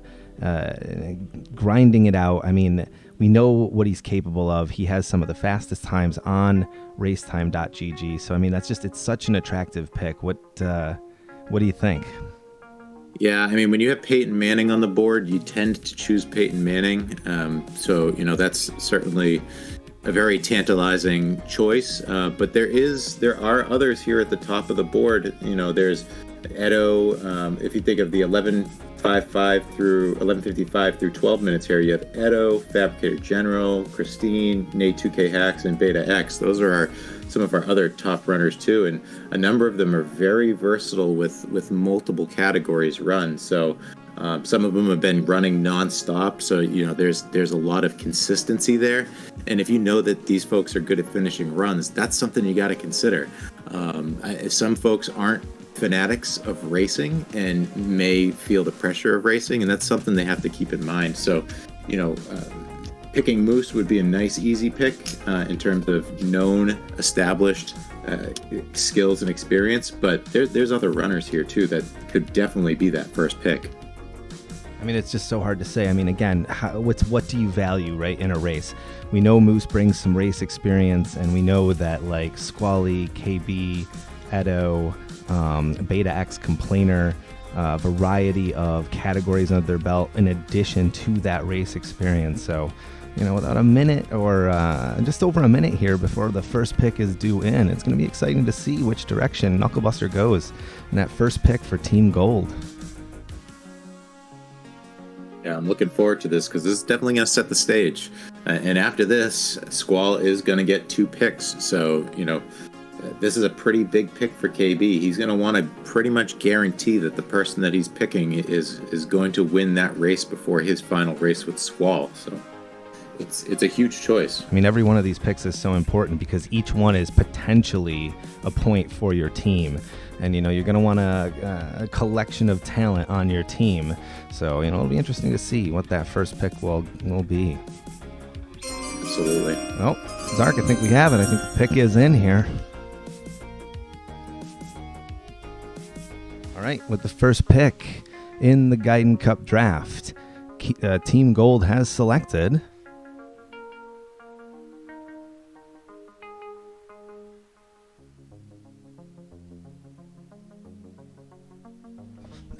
Speaker 2: grinding it out. I mean, we know what he's capable of. He has some of the fastest times on racetime.gg. So, I mean, it's such an attractive pick. What do you think?
Speaker 1: Yeah, I mean, when you have Peyton Manning on the board, you tend to choose Peyton Manning. So, that's certainly a very tantalizing choice, but there are others here at the top of the board. There's Edo. If you think of the 11.55 through 11.55 through 12 minutes here, you have Edo, Fabricator General, Christine, Nate 2K Hacks, and Beta X. Those are some of our other top runners too, and a number of them are very versatile with multiple categories run. So some of them have been running nonstop, so there's a lot of consistency there. And if you know that these folks are good at finishing runs, that's something you got to consider. Some folks aren't fanatics of racing and may feel the pressure of racing, and that's something they have to keep in mind. So, picking Moose would be a nice, easy pick in terms of known, established skills and experience. But there's other runners here too that could definitely be that first pick.
Speaker 2: I mean, it's just so hard to say. I mean, again, what do you value, right, in a race? We know Moose brings some race experience, and we know that, like, Squally, KB, Edo, Beta X Complainer, variety of categories under their belt in addition to that race experience. So, without a minute or just over a minute here before the first pick is due in, it's going to be exciting to see which direction Knucklebuster goes in that first pick for Team Gold.
Speaker 1: Yeah, I'm looking forward to this because this is definitely going to set the stage. And after this, Squall is going to get 2 picks. So, this is a pretty big pick for KB. He's going to want to pretty much guarantee that the person that he's picking is going to win that race before his final race with Squall. So it's a huge choice.
Speaker 2: I mean, every one of these picks is so important because each one is potentially a point for your team. And, you're going to want a collection of talent on your team. So, it'll be interesting to see what that first pick will be.
Speaker 1: Absolutely.
Speaker 2: Well, Zark, I think we have it. I think the pick is in here. All right, with the first pick in the Gaiden Cup draft, Team Gold has selected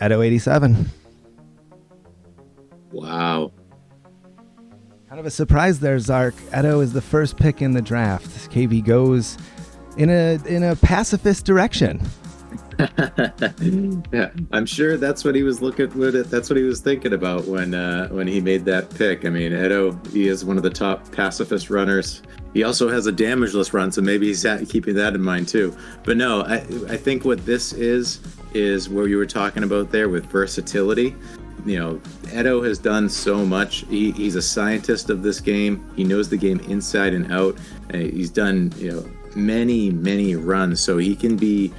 Speaker 2: Edo 87.
Speaker 1: Wow.
Speaker 2: Kind of a surprise there, Zark. Edo is the first pick in the draft. KB goes in a pacifist direction.
Speaker 1: Yeah, I'm sure that's what he was looking with it. That's what he was thinking about when he made that pick. I mean, Edo, he is one of the top pacifist runners. He also has a damageless run, so maybe he's keeping that in mind too. But no, I think what this is what you were talking about there with versatility. You know, Edo has done so much. He's a scientist of this game. He knows the game inside and out. He's done, many runs, so he can be,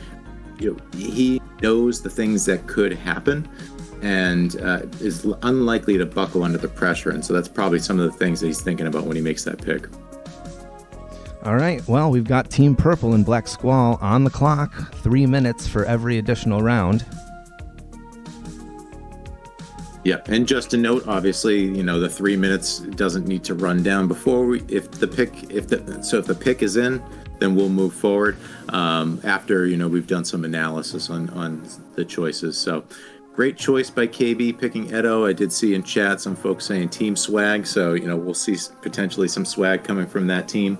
Speaker 1: he knows the things that could happen and is unlikely to buckle under the pressure. And so that's probably some of the things that he's thinking about when he makes that pick.
Speaker 2: All right, well, we've got Team Purple and Black Squall on the clock. 3 minutes for every additional round.
Speaker 1: Yeah, and just a note, obviously, the 3 minutes doesn't need to run down before if the pick is in, then we'll move forward after we've done some analysis on the choices. So great choice by KB picking Edo. I did see in chat some folks saying Team Swag, so we'll see potentially some swag coming from that team.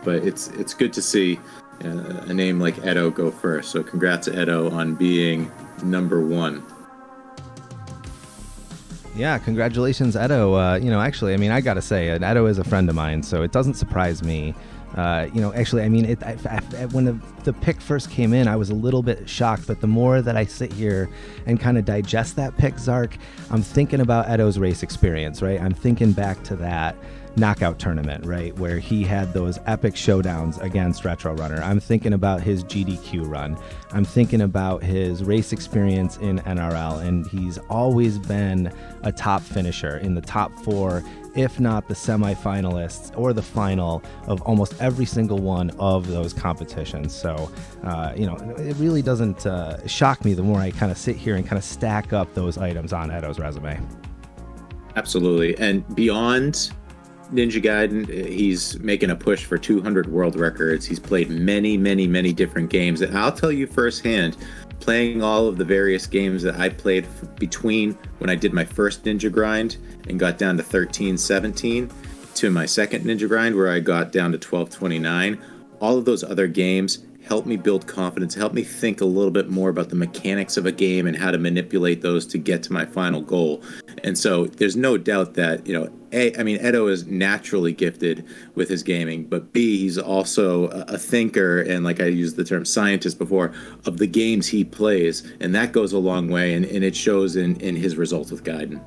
Speaker 1: But it's good to see a name like Edo go first. So congrats Edo on being number one.
Speaker 2: Yeah, congratulations, Edo. Actually, I mean, I gotta say, Edo is a friend of mine, so it doesn't surprise me. Actually, I mean, when the pick first came in, I was a little bit shocked, but the more that I sit here and kind of digest that pick, Zark, I'm thinking about Edo's race experience, right? I'm thinking back to that knockout tournament, right, where he had those epic showdowns against Retro Runner. I'm thinking about his GDQ run. I'm thinking about his race experience in NRL, and he's always been a top finisher in the top 4, if not the semifinalists or the final of almost every single one of those competitions. So, it really doesn't shock me the more I kind of sit here and kind of stack up those items on Edo's resume.
Speaker 1: Absolutely. And beyond Ninja Gaiden, he's making a push for 200 world records. He's played many, many, many different games. And I'll tell you firsthand, playing all of the various games that I played between when I did my first Ninja Grind and got down to 13-17 to my second Ninja Grind where I got down to 12-29, all of those other games helped me build confidence, helped me think a little bit more about the mechanics of a game and how to manipulate those to get to my final goal. And so there's no doubt that, Edo is naturally gifted with his gaming, but B, he's also a thinker, and like I used the term scientist before, of the games he plays. And that goes a long way, and it shows in his results with Gaiden.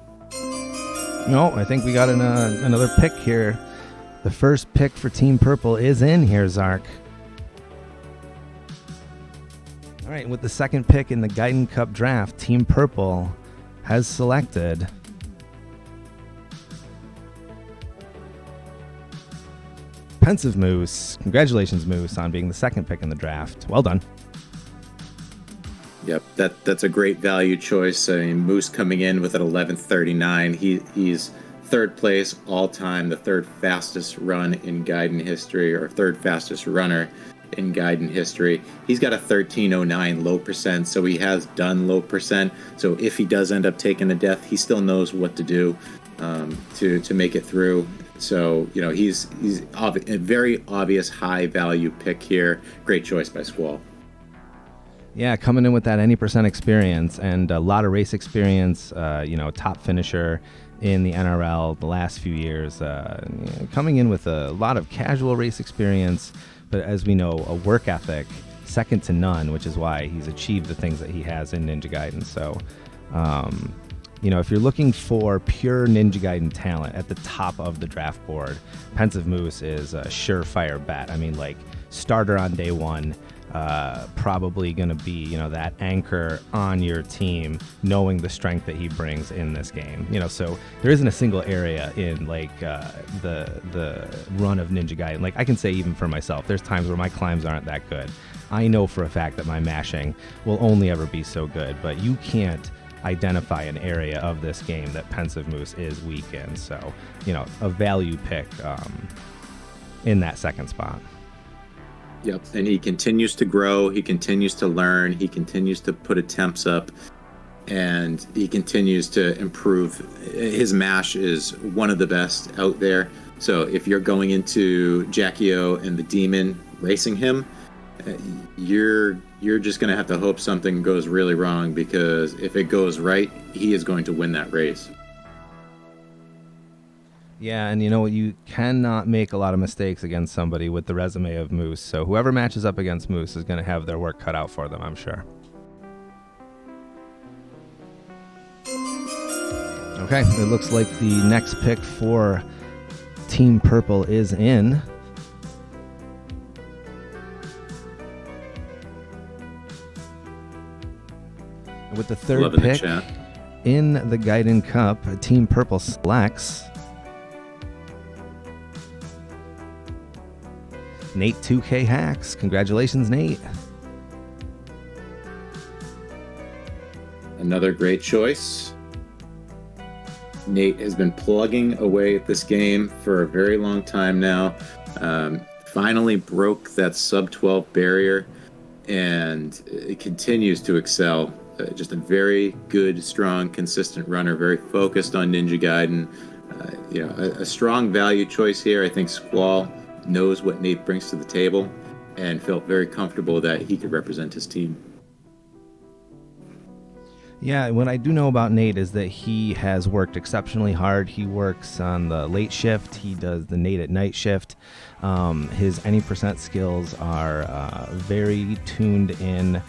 Speaker 2: No, I think we got another pick here. The first pick for Team Purple is in here, Zark. All right, with the second pick in the Gaiden Cup draft, Team Purple has selected Pensive Moose. Congratulations, Moose, on being the second pick in the draft. Well done.
Speaker 1: Yep, that's a great value choice. I mean, Moose coming in with an 11:39. He's third place all time, the third fastest run in Gaiden history, or third fastest runner in Gaiden history. He's got a 1309 low percent, so he has done low percent. So if he does end up taking a death, he still knows what to do to make it through. So he's a very obvious high value pick here. Great choice by Squall.
Speaker 2: Yeah, coming in with that any percent experience and a lot of race experience. Top finisher in the NRL the last few years. Coming in with a lot of casual race experience, but as we know, a work ethic second to none, which is why he's achieved the things that he has in Ninja Gaiden. So, if you're looking for pure Ninja Gaiden talent at the top of the draft board, Pensive Moose is a surefire bet. I mean, like, starter on day one, probably going to be, that anchor on your team, knowing the strength that he brings in this game. So there isn't a single area in the run of Ninja Gaiden. Like, I can say even for myself, there's times where my climbs aren't that good. I know for a fact that my mashing will only ever be so good, but you can't identify an area of this game that Pensive Moose is weak in. So, a value pick in that second spot.
Speaker 1: Yep, and he continues to grow, he continues to learn, he continues to put attempts up, and he continues to improve. His mash is one of the best out there. So if you're going into Jackie-O and the Demon racing him, you're just going to have to hope something goes really wrong, because if it goes right, he is going to win that race.
Speaker 2: Yeah, and you cannot make a lot of mistakes against somebody with the resume of Moose. So whoever matches up against Moose is going to have their work cut out for them, I'm sure. Okay, it looks like the next pick for Team Purple is in. With the third pick in the Gaiden Cup, Team Purple selects Nate 2K Hacks. Congratulations, Nate.
Speaker 1: Another great choice. Nate has been plugging away at this game for a very long time now. Finally broke that sub 12 barrier, and it continues to excel. Just a very good, strong, consistent runner, very focused on Ninja Gaiden. A strong value choice here. I think Squall knows what Nate brings to the table and felt very comfortable that he could represent his team.
Speaker 2: Yeah, what I do know about Nate is that he has worked exceptionally hard. He works on the late shift. He does the Nate at night shift. His any percent skills are very tuned in.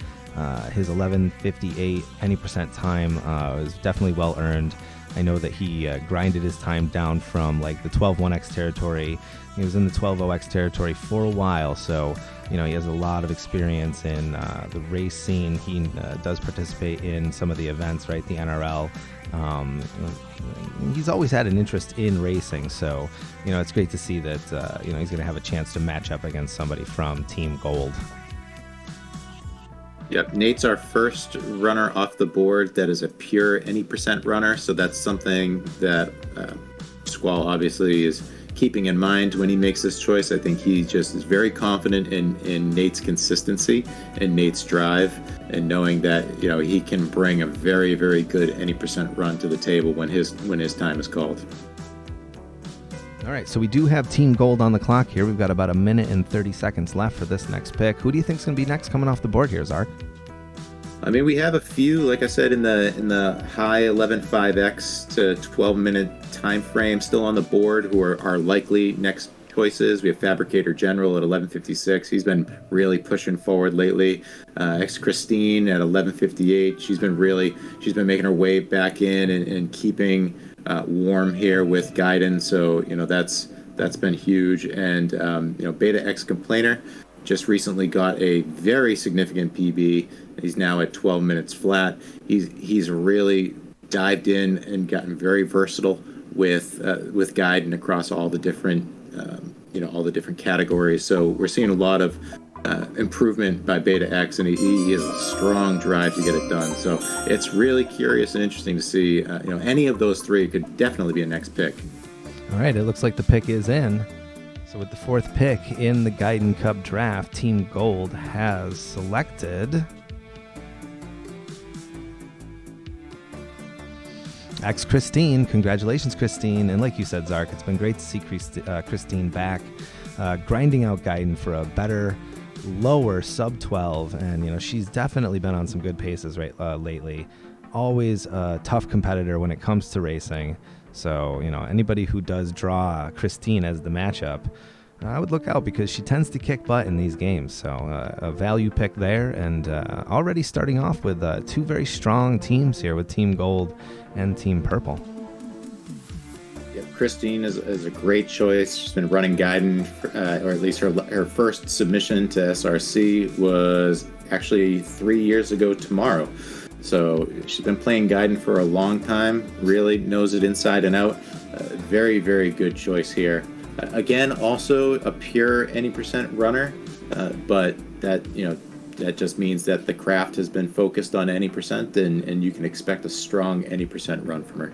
Speaker 2: His 11:58 any percent time is definitely well earned. I know that he grinded his time down from like the 12-1X territory. He was in the 12-0X territory for a while, so he has a lot of experience in the race scene. He does participate in some of the events, right? The NRL. He's always had an interest in racing, so it's great to see that he's going to have a chance to match up against somebody from Team Gold.
Speaker 1: Yep, Nate's our first runner off the board that is a pure any percent runner, so that's something that Squall obviously is keeping in mind when he makes this choice. I think he just is very confident in Nate's consistency and Nate's drive, and knowing that he can bring a very, very good any percent run to the table when his time is called.
Speaker 2: All right, so we do have Team Gold on the clock here. We've got about a minute and 30 seconds left for this next pick. Who do you think is going to be next coming off the board here, Zark?
Speaker 1: I mean, we have a few, like I said, in the high 11.5x to 12-minute time frame still on the board who are likely next choices. We have Fabricator General at 11.56. He's been really pushing forward lately. Christine at 11.58. She's been making her way back in and keeping warm here with Gaiden. So that's been huge. And Beta X Complainer just recently got a very significant PB. He's now at 12 minutes flat. He's really dived in and gotten very versatile with Gaiden across all the different categories. So we're seeing a lot of improvement by Beta X, and he has a strong drive to get it done. So it's really curious and interesting to see. Any of those three could definitely be a next pick.
Speaker 2: All right, it looks like the pick is in. So with the fourth pick in the Gaiden Cup draft, Team Gold has selected X Christine. Congratulations, Christine. And like you said, Zark, it's been great to see Christine back, grinding out Gaiden for a better, lower sub 12. And, she's definitely been on some good paces lately. Always a tough competitor when it comes to racing. So, anybody who does draw Christine as the matchup, I would look out, because she tends to kick butt in these games. So a value pick there, and already starting off with two very strong teams here with Team Gold and Team Purple.
Speaker 1: Yeah, Christine is a great choice. She's been running Gaiden, or at least her first submission to SRC was actually 3 years ago tomorrow. So she's been playing Gaiden for a long time, really knows it inside and out. Very, very good choice here. Again, also a pure any percent runner, but that, that just means that the craft has been focused on any percent, and you can expect a strong any percent run from her.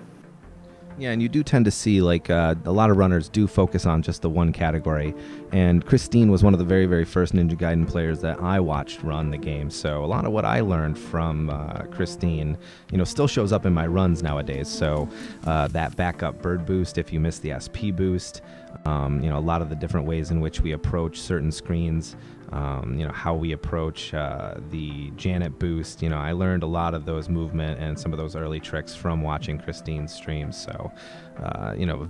Speaker 2: Yeah, and you do tend to see a lot of runners do focus on just the one category. And Christine was one of the very, very first Ninja Gaiden players that I watched run the game. So a lot of what I learned from Christine, still shows up in my runs nowadays. So that backup bird boost, if you miss the SP boost, a lot of the different ways in which we approach certain screens. How we approach the Janet boost. I learned a lot of those movement and some of those early tricks from watching Christine's streams. So,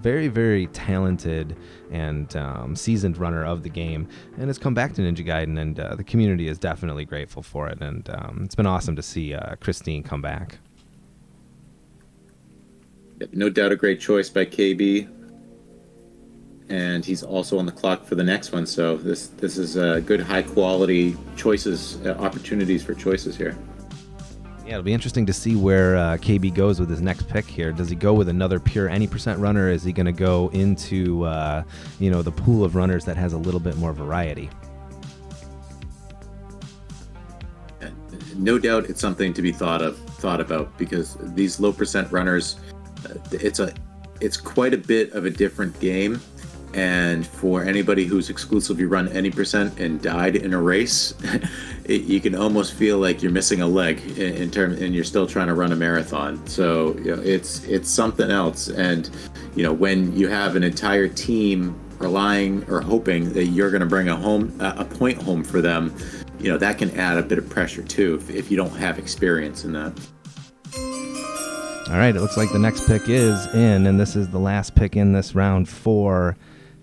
Speaker 2: very, very talented and seasoned runner of the game, and has come back to Ninja Gaiden, and the community is definitely grateful for it. And it's been awesome to see Christine come back.
Speaker 1: No doubt a great choice by KB. And he's also on the clock for the next one, so this is good high quality choices, opportunities for choices here.
Speaker 2: Yeah, it'll be interesting to see where KB goes with his next pick here. Does he go with another pure any percent runner? Or is he going to go into the pool of runners that has a little bit more variety?
Speaker 1: No doubt it's something to be thought about, because these low percent runners, it's quite a bit of a different game. And for anybody who's exclusively run any percent and died in a race, you can almost feel like you're missing a leg and you're still trying to run a marathon. So it's something else. And when you have an entire team relying or hoping that you're going to bring a point home for them, that can add a bit of pressure too if you don't have experience in that.
Speaker 2: All right, it looks like the next pick is in, and this is the last pick in this round for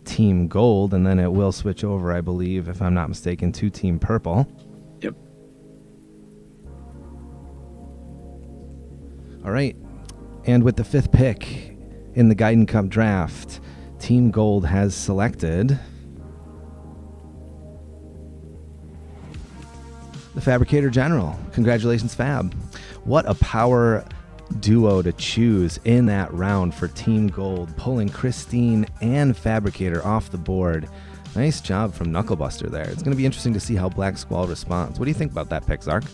Speaker 2: Team Gold, and then it will switch over, I believe, if I'm not mistaken, to Team Purple.
Speaker 1: Yep.
Speaker 2: All right, and with the 5th pick in the Gaiden Cup draft, Team Gold has selected the Fabricator General. Congratulations, Fab. What a power duo to choose in that round for Team Gold, pulling Christine and Fabricator off the board. Nice job from Knucklebuster there. It's going to be interesting to see how Black Squall responds. What do you think about that pick, Zark?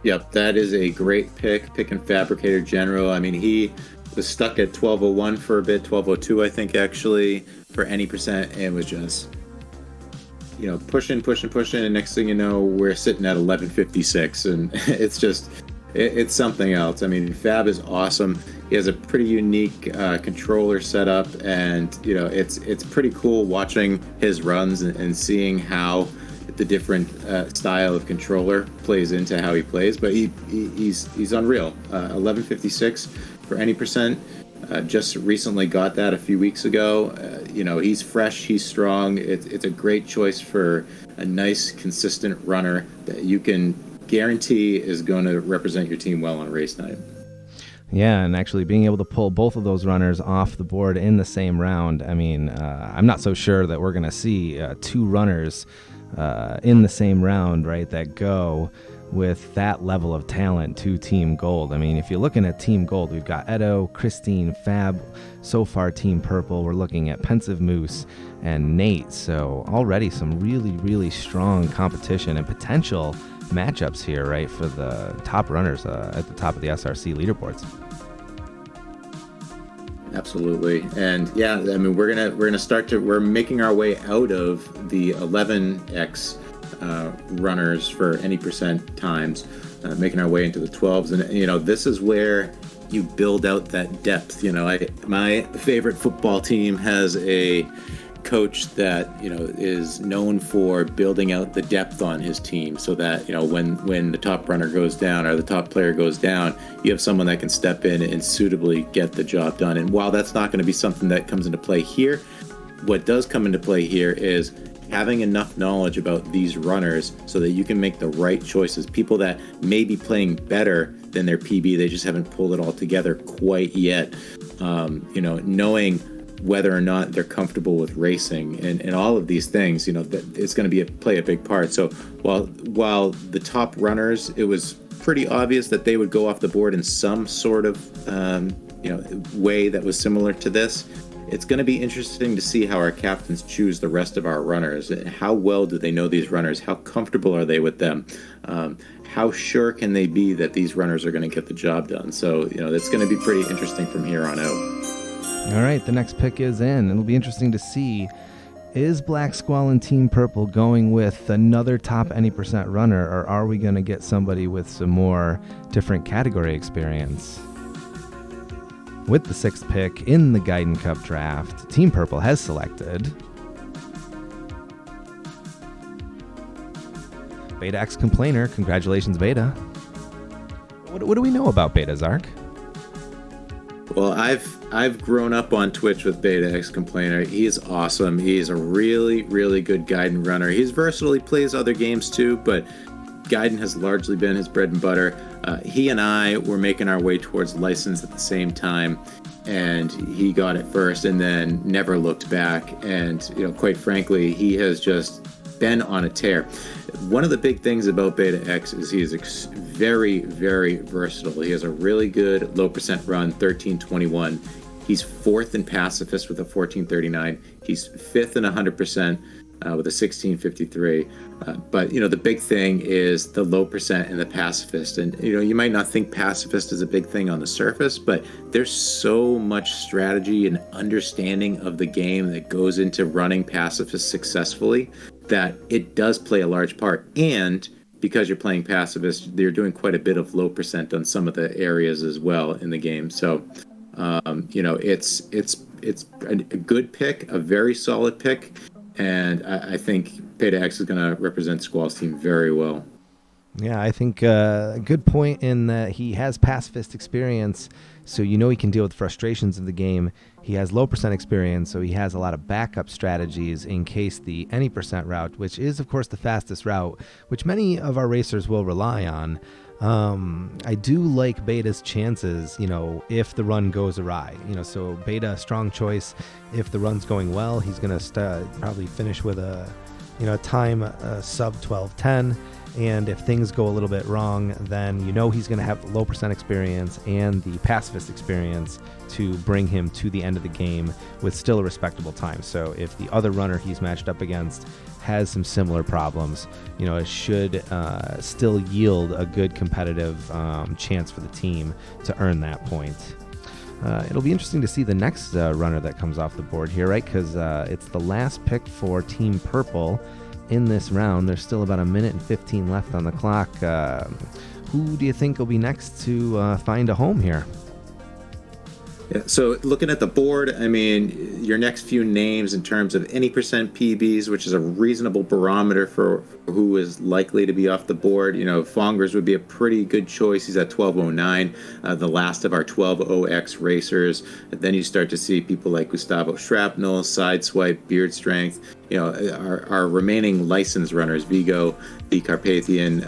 Speaker 1: Yep, that is a great pick, picking Fabricator General. I mean, he was stuck at 1201 for a bit, 1202 I think actually, for any percent, and was just pushing, and next thing you know, we're sitting at 1156, and it's something else. I mean, Fab is awesome. He has a pretty unique controller setup, and it's pretty cool watching his runs and seeing how the different style of controller plays into how he plays. But he's unreal. 1156 for any percent. Just recently got that a few weeks ago. He's fresh, he's strong. It's a great choice for a nice, consistent runner that you can guarantee is going to represent your team well on race night.
Speaker 2: Yeah, and actually being able to pull both of those runners off the board in the same round, I mean, I'm not so sure that we're going to see 2 runners in the same round, right, that go with that level of talent to Team Gold. I mean, if you're looking at Team Gold, we've got Edo, Christine, Fab. So far, Team Purple, we're looking at Pensive Moose and Nate. So already some really, really strong competition and potential matchups here, right, for the top runners at the top of the SRC leaderboards.
Speaker 1: Absolutely. And yeah, I mean, we're making our way out of the 11x runners for any percent times, making our way into the 12s, and this is where you build out that depth. My favorite football team has a coach that is known for building out the depth on his team, so that when the top runner goes down or the top player goes down, you have someone that can step in and suitably get the job done. And while that's not going to be something that comes into play here, what does come into play here is having enough knowledge about these runners so that you can make the right choices. People that may be playing better than their PB, they just haven't pulled it all together quite yet. Knowing whether or not they're comfortable with racing and all of these things, it's going to play a big part. So while the top runners, it was pretty obvious that they would go off the board in some sort of way that was similar to this. it's going to be interesting to see how our captains choose the rest of our runners. How well do they know these runners? How comfortable are they with them? How sure can they be that these runners are going to get the job done? So, it's going to be pretty interesting from here on out.
Speaker 2: All right, the next pick is in. It'll be interesting to see, is Black Squall and Team Purple going with another top any percent runner, or are we going to get somebody with some more different category experience? With the 6th pick in the Gaiden Cup draft, Team Purple has selected Beta X Complainer. Congratulations, Beta. What do we know about Beta, Zark?
Speaker 1: Well, I've grown up on Twitch with Beta X Complainer. He's awesome. He's a really, really good Gaiden runner. He's versatile. He plays other games too, but Gaiden has largely been his bread and butter. He and I were making our way towards license at the same time, and he got it first and then never looked back. And, quite frankly, he has just been on a tear. One of the big things about Beta X is he is very, very versatile. He has a really good low percent run, 1321. He's 4th in pacifist with a 1439. He's 5th in 100% with a 1653. But, the big thing is the low percent and the pacifist. And, you might not think pacifist is a big thing on the surface, but there's so much strategy and understanding of the game that goes into running pacifist successfully that it does play a large part. And because you're playing pacifist, you're doing quite a bit of low percent on some of the areas as well in the game. So, it's a good pick, a very solid pick. And I think Beta X is going to represent Squall's team very well.
Speaker 2: Yeah, I think a good point in that he has pacifist experience, so he can deal with frustrations of the game. He has low percent experience, so he has a lot of backup strategies in case the any percent route, which is, of course, the fastest route, which many of our racers will rely on. I do like Beta's chances, if the run goes awry. So Beta, strong choice. If the run's going well, he's going to probably finish with a time sub 12:10. And if things go a little bit wrong, then he's going to have the low percent experience and the pacifist experience to bring him to the end of the game with still a respectable time. So if the other runner he's matched up against has some similar problems, it should still yield a good competitive chance for the team to earn that point. It'll be interesting to see the next runner that comes off the board here, right? Because it's the last pick for Team Purple in this round. There's still about 1 minute and 15 left on the clock. Who do you think will be next to find a home here?
Speaker 1: Yeah, so looking at the board, your next few names in terms of any percent PBs, which is a reasonable barometer for who is likely to be off the board. Fongers would be a pretty good choice. He's at 1209, the last of our 12OX racers. And then you start to see people like Gustavo Shrapnel, Sideswipe, Beard Strength. Our remaining licensed runners, Vigo, the Carpathian,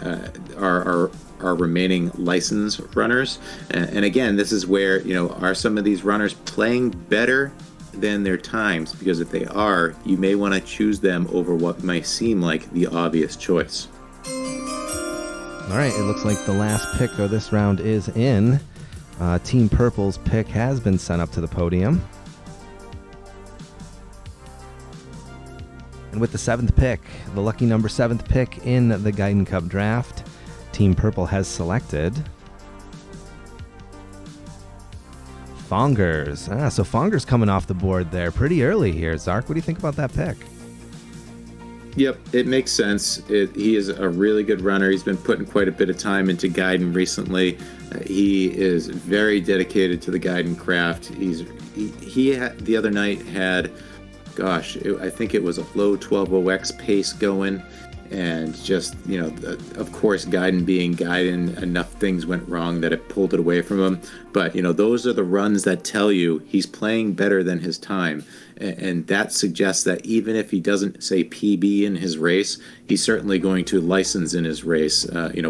Speaker 1: are our remaining license runners. And again, this is where, are some of these runners playing better than their times? Because if they are, you may want to choose them over what might seem like the obvious choice.
Speaker 2: All right, it looks like the last pick of this round is in. Team Purple's pick has been sent up to the podium. And with the 7th pick, the lucky number 7th pick in the Gaiden Cup draft, Team Purple has selected Fongers. So Fongers coming off the board there pretty early here. Zark, what do you think about that pick?
Speaker 1: Yep, it makes sense. He is a really good runner. He's been putting quite a bit of time into Gaiden recently. He is very dedicated to the Gaiden craft. He the other night had, I think it was a low 12OX pace going. And just, of course, Gaiden being Gaiden, enough things went wrong that it pulled it away from him. But, those are the runs that tell you he's playing better than his time. And that suggests that even if he doesn't say PB in his race, he's certainly going to license in his race,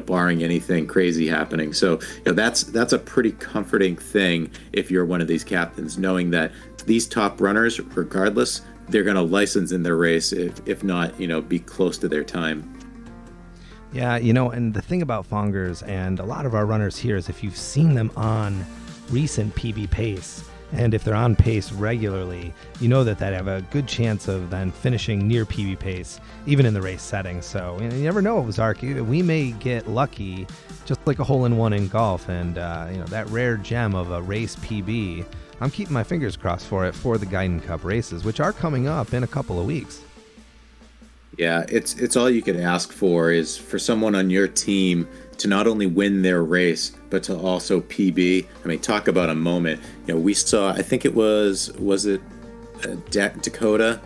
Speaker 1: barring anything crazy happening. So, that's a pretty comforting thing if you're one of these captains, knowing that these top runners, regardless, they're going to license in their race, if not, be close to their time.
Speaker 2: Yeah, and the thing about Fongers and a lot of our runners here is if you've seen them on recent PB pace, And if they're on pace regularly, you know that they have a good chance of then finishing near PB pace, even in the race setting. So you never know, Zark. We may get lucky, just like a hole-in-one in golf, and that rare gem of a race PB. I'm keeping my fingers crossed for it for the Gaiden Cup races, which are coming up in a couple of weeks.
Speaker 1: Yeah, it's all you could ask for is for someone on your team to not only win their race, but to also PB. I mean, talk about a moment. We saw, I think it was it Dakota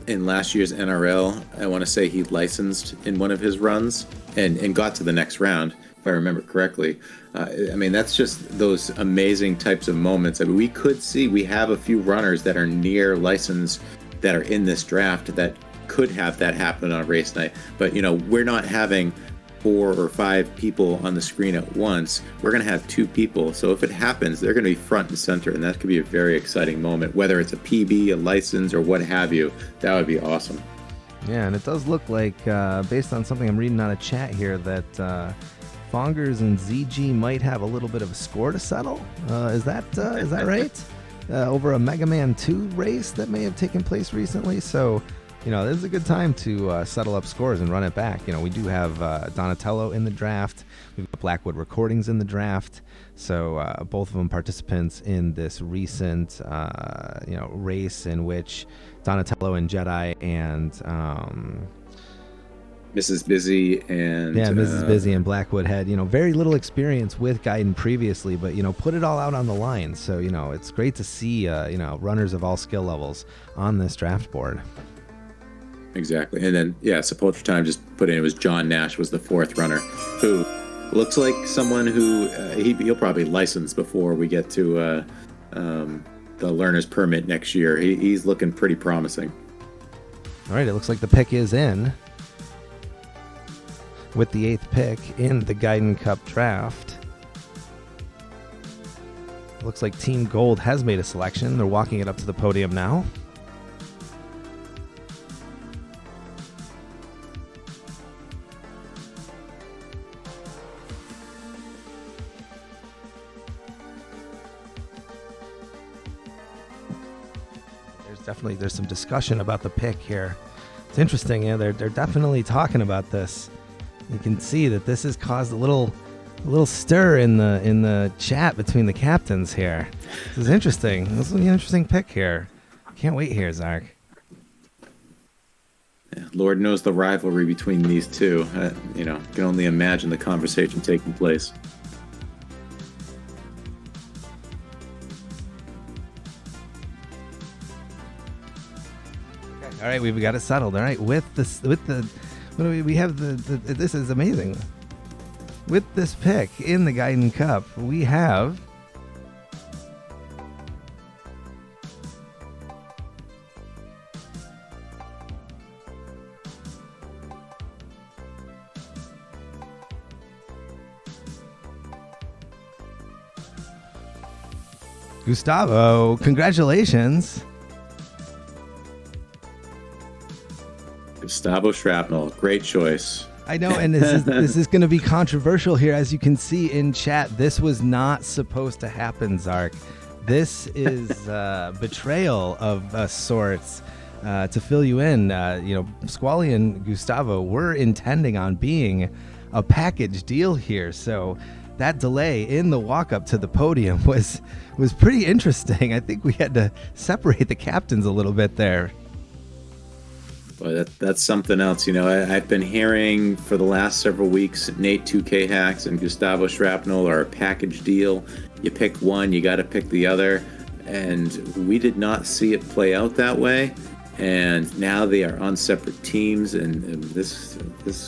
Speaker 1: in last year's NRL. I want to say he licensed in one of his runs and got to the next round, if I remember correctly. I mean, that's just those amazing types of moments. I mean, we have a few runners that are near license that are in this draft that could have that happen on race night. But, we're not having 4 or 5 people on the screen at once. We're going to have 2 people. So if it happens, they're going to be front and center, and that could be a very exciting moment, whether it's a PB, a license, or what have you. That would be awesome.
Speaker 2: Yeah, and it does look like, based on something I'm reading on a chat here, that Fongers and ZG might have a little bit of a score to settle. Is that right? Over a Mega Man 2 race that may have taken place recently. So, this is a good time to settle up scores and run it back. We do have Donatello in the draft. We've got Blackwood Recordings in the draft. So both of them participants in this recent, race in which Donatello and Jedi and
Speaker 1: Mrs. Busy and
Speaker 2: Mrs. Busy and Blackwood had very little experience with Gaiden previously, but put it all out on the line. So it's great to see runners of all skill levels on this draft board.
Speaker 1: Exactly. And then, Sepultura Time just put in, it was John Nash was the 4th runner, who looks like someone who he'll probably license before we get to the learner's permit next year. He's looking pretty promising.
Speaker 2: All right, it looks like the pick is in with the 8th pick in the Gaiden Cup draft. Looks like Team Gold has made a selection. They're walking it up to the podium now. There's some discussion about the pick here. It's interesting. They're definitely talking about this. You can see that this has caused a little stir in the chat between the captains here. This is interesting. This is an interesting pick here. Can't wait here, Zark.
Speaker 1: Yeah, Lord knows the rivalry between these two. Can only imagine the conversation taking place.
Speaker 2: All right, we've got it settled. All right, this is amazing. With this pick in the Gaiden Cup, we have Gustavo. Congratulations.
Speaker 1: Gustavo Shrapnel, great choice.
Speaker 2: I know, and this is going to be controversial here. As you can see in chat, this was not supposed to happen, Zark. This is betrayal of sorts. To fill you in, Squally and Gustavo were intending on being a package deal here. So that delay in the walk up to the podium was pretty interesting. I think we had to separate the captains a little bit there.
Speaker 1: Boy, that's something else. I've been hearing for the last several weeks, Nate 2K Hacks and Gustavo Shrapnel are a package deal. You pick one, you got to pick the other. And we did not see it play out that way. And now they are on separate teams, and this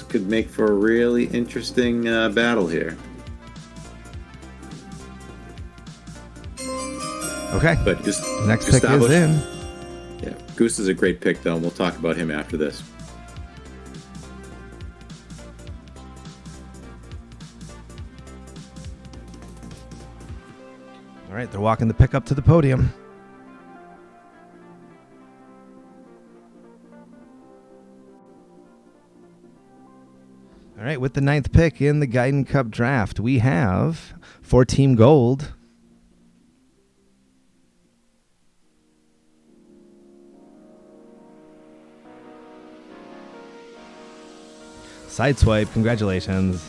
Speaker 1: could make for a really interesting battle here.
Speaker 2: Okay,
Speaker 1: but just
Speaker 2: next pick is in.
Speaker 1: Yeah, Goose is a great pick, though, and we'll talk about him after this.
Speaker 2: All right, they're walking the pick up to the podium. All right, with the 9th pick in the Gaiden Cup draft, we have for Team Gold Sideswipe, congratulations.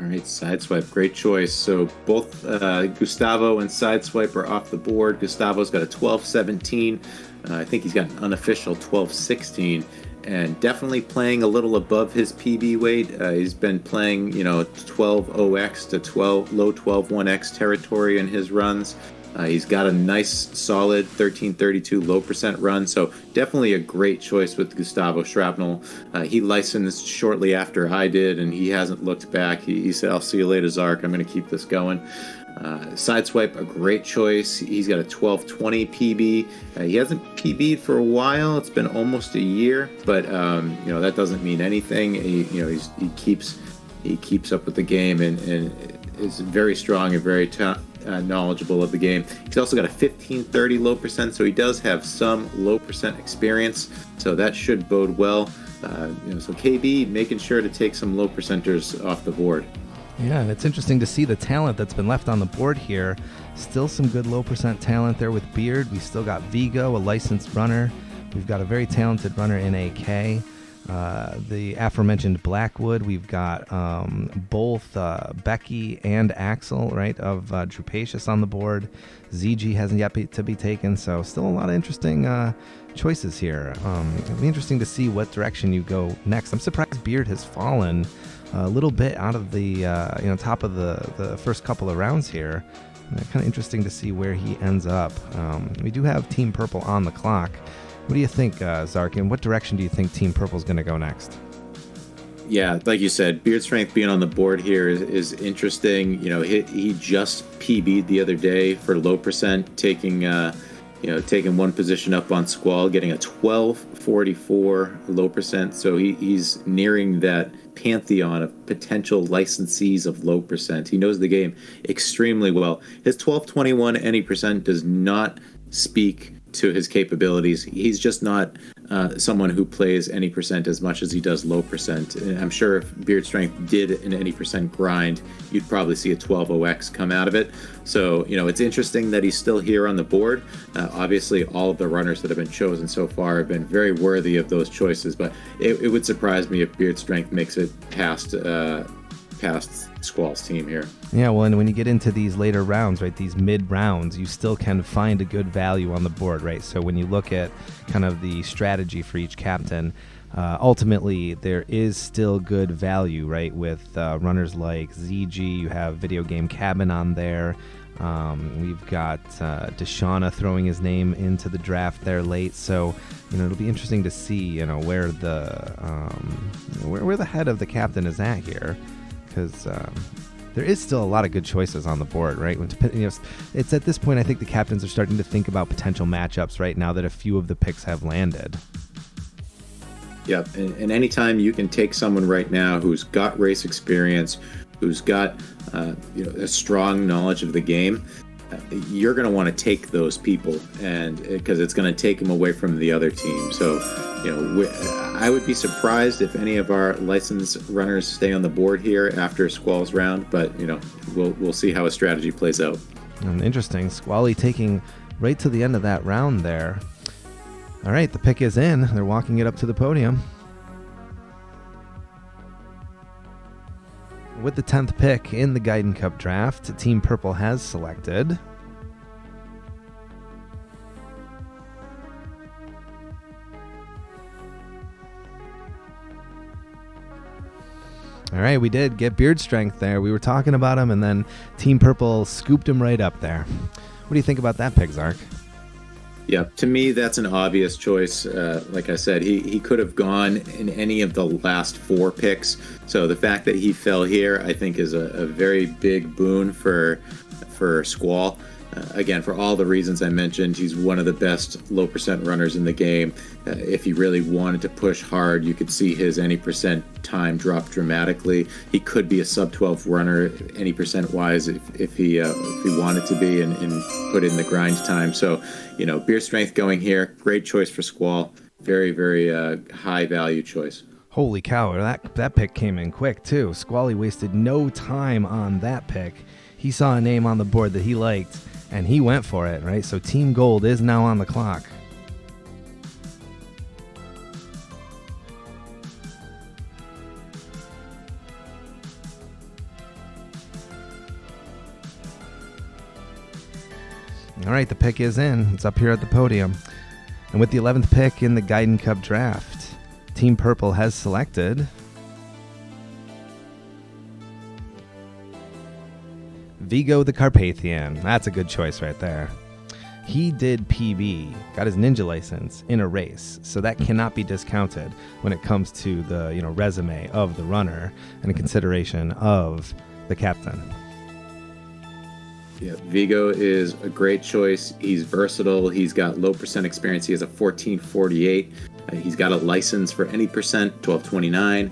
Speaker 1: All right, Sideswipe, great choice. So both Gustavo and Sideswipe are off the board. Gustavo's got a 12-17. I think he's got an unofficial 12-16, and definitely playing a little above his PB weight. He's been playing, 12-0x to 12 low 12-1x territory in his runs. He's got a nice, solid 1332 low percent run, so definitely a great choice with Gustavo Shrapnel. He licensed shortly after I did, and he hasn't looked back. He said, "I'll see you later, Zark. I'm going to keep this going." Sideswipe, a great choice. He's got a 1220 PB. He hasn't PB'd for a while. It's been almost a year, but that doesn't mean anything. He keeps up with the game and is very strong and very knowledgeable of the game. He's also got a 1530 low percent, so he does have some low percent experience, so that should bode well. So KB making sure to take some low percenters off the board.
Speaker 2: Yeah, and it's interesting to see the talent that's been left on the board here. Still some good low percent talent there with Beard. We still got Vigo, a licensed runner. We've got a very talented runner in AK. The aforementioned Blackwood. We've got both Becky and Axel, right, of Drupacious on the board. ZG hasn't yet to be taken, so still a lot of interesting choices here. It'll be interesting to see what direction you go next. I'm surprised Beard has fallen a little bit out of the top of the first couple of rounds here. Kind of interesting to see where he ends up. We do have Team Purple on the clock. What do you think, Zark, and what direction do you think Team Purple is going to go next?
Speaker 1: Yeah, like you said, Beard Strength being on the board here is interesting. He just PB'd the other day for low percent, taking one position up on Squall, getting a 1244 low percent. So he's nearing that pantheon of potential licensees of low percent. He knows the game extremely well. His 1221 any percent does not speak to his capabilities. He's just not someone who plays any percent as much as he does low percent. And I'm sure if Beard Strength did an any percent grind, you'd probably see a 12-0x come out of it. So, it's interesting that he's still here on the board. Obviously, all of the runners that have been chosen so far have been very worthy of those choices, but it would surprise me if Beard Strength makes it past Squall's team here.
Speaker 2: Yeah, well, and when you get into these later rounds, right, these mid rounds, you still can find a good value on the board, right? So when you look at kind of the strategy for each captain, ultimately there is still good value, right? With runners like ZG, you have Video Game Cabin on there. We've got Deshauna throwing his name into the draft there late, so it'll be interesting to see where the head of the captain is at here. Because there is still a lot of good choices on the board, right? It's at this point I think the captains are starting to think about potential matchups right now that a few of the picks have landed.
Speaker 1: Yeah, and anytime you can take someone right now who's got race experience, who's got a strong knowledge of the game, you're going to want to take those people, and because it's going to take them away from the other team. So, I would be surprised if any of our licensed runners stay on the board here after Squall's round, but we'll see how a strategy plays out.
Speaker 2: Interesting. Squally taking right to the end of that round there. All right, the pick is in. They're walking it up to the podium. With the 10th pick in the Gaiden Cup draft, Team Purple has selected all right, we did get Beard Strength there. We were talking about him, and then Team Purple scooped him right up there. What do you think about that pick, Zark?
Speaker 1: Yeah, to me, that's an obvious choice. Like I said, he could have gone in any of the last 4 picks. So the fact that he fell here, I think, is a very big boon for Squall. Again, for all the reasons I mentioned, he's one of the best low percent runners in the game. If he really wanted to push hard, you could see his any percent time drop dramatically. He could be a sub 12 runner any percent wise if he wanted to be and put in the grind time. So, Beer Strength going here, great choice for Squall. Very, very high value choice.
Speaker 2: Holy cow, that pick came in quick too. Squally wasted no time on that pick. He saw a name on the board that he liked, and he went for it, right? So Team Gold is now on the clock. All right, the pick is in. It's up here at the podium. And with the 11th pick in the Gaiden Cup draft, Team Purple has selected Vigo the Carpathian. That's a good choice right there. He did PB, got his ninja license in a race, so that cannot be discounted when it comes to the resume of the runner and a consideration of the captain.
Speaker 1: Yeah, Vigo is a great choice. He's versatile. He's got low percent experience. He has a 1448. He's got a license for any percent, 1229.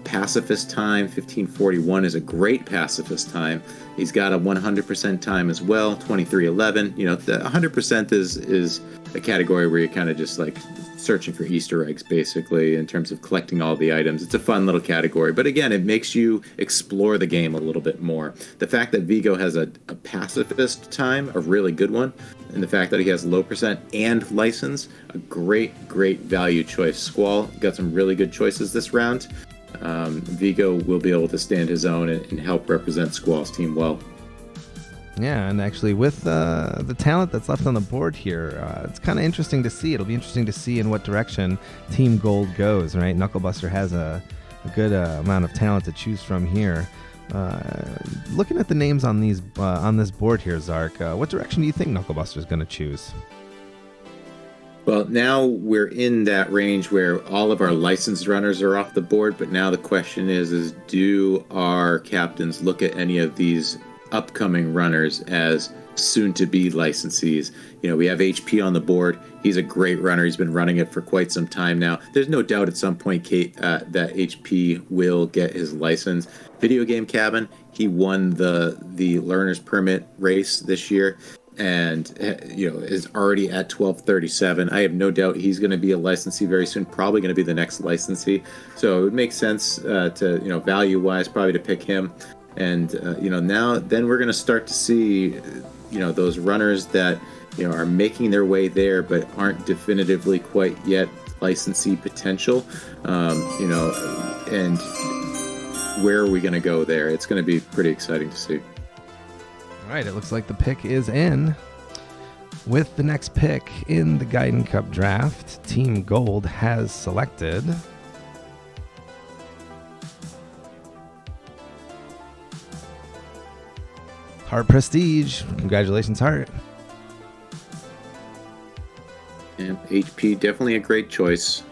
Speaker 1: Pacifist time, 1541 is a great pacifist time. He's got a 100% time as well, 2311. The 100% is a category where you're kind of just like searching for Easter eggs, basically, in terms of collecting all the items. It's a fun little category, but again, it makes you explore the game a little bit more. The fact that Vigo has a pacifist time, a really good one, and the fact that he has low percent and license, a great value choice. Squall got some really good choices this round. Vigo will be able to stand his own and help represent Squall's team well.
Speaker 2: Yeah, and actually with the talent that's left on the board here, it's kind of interesting to see. It'll be interesting to see in what direction Team Gold goes, right? Knucklebuster has a good amount of talent to choose from here. Looking at the names on these on this board here, Zark, what direction do you think Knucklebuster's going to choose?
Speaker 1: Well, now we're in that range where all of our licensed runners are off the board, but now the question is do our captains look at any of these upcoming runners as soon-to-be licensees? We have HP on the board. He's a great runner. He's been running it for quite some time now. There's no doubt at some point, Kate, that HP will get his license. Video Game Cabin, he won the learner's permit race this year, and is already at 1237. I have no doubt he's going to be a licensee very soon, probably going to be the next licensee. So it would make sense to, value-wise, probably to pick him. And, then we're going to start to see, those runners that, are making their way there but aren't definitively quite yet licensee potential, and where are we going to go there? It's going to be pretty exciting to see.
Speaker 2: All right, it looks like the pick is in. With the next pick in the Gaiden Cup draft, Team Gold has selected Heart Prestige. Congratulations, Heart.
Speaker 1: And HP, definitely a great choice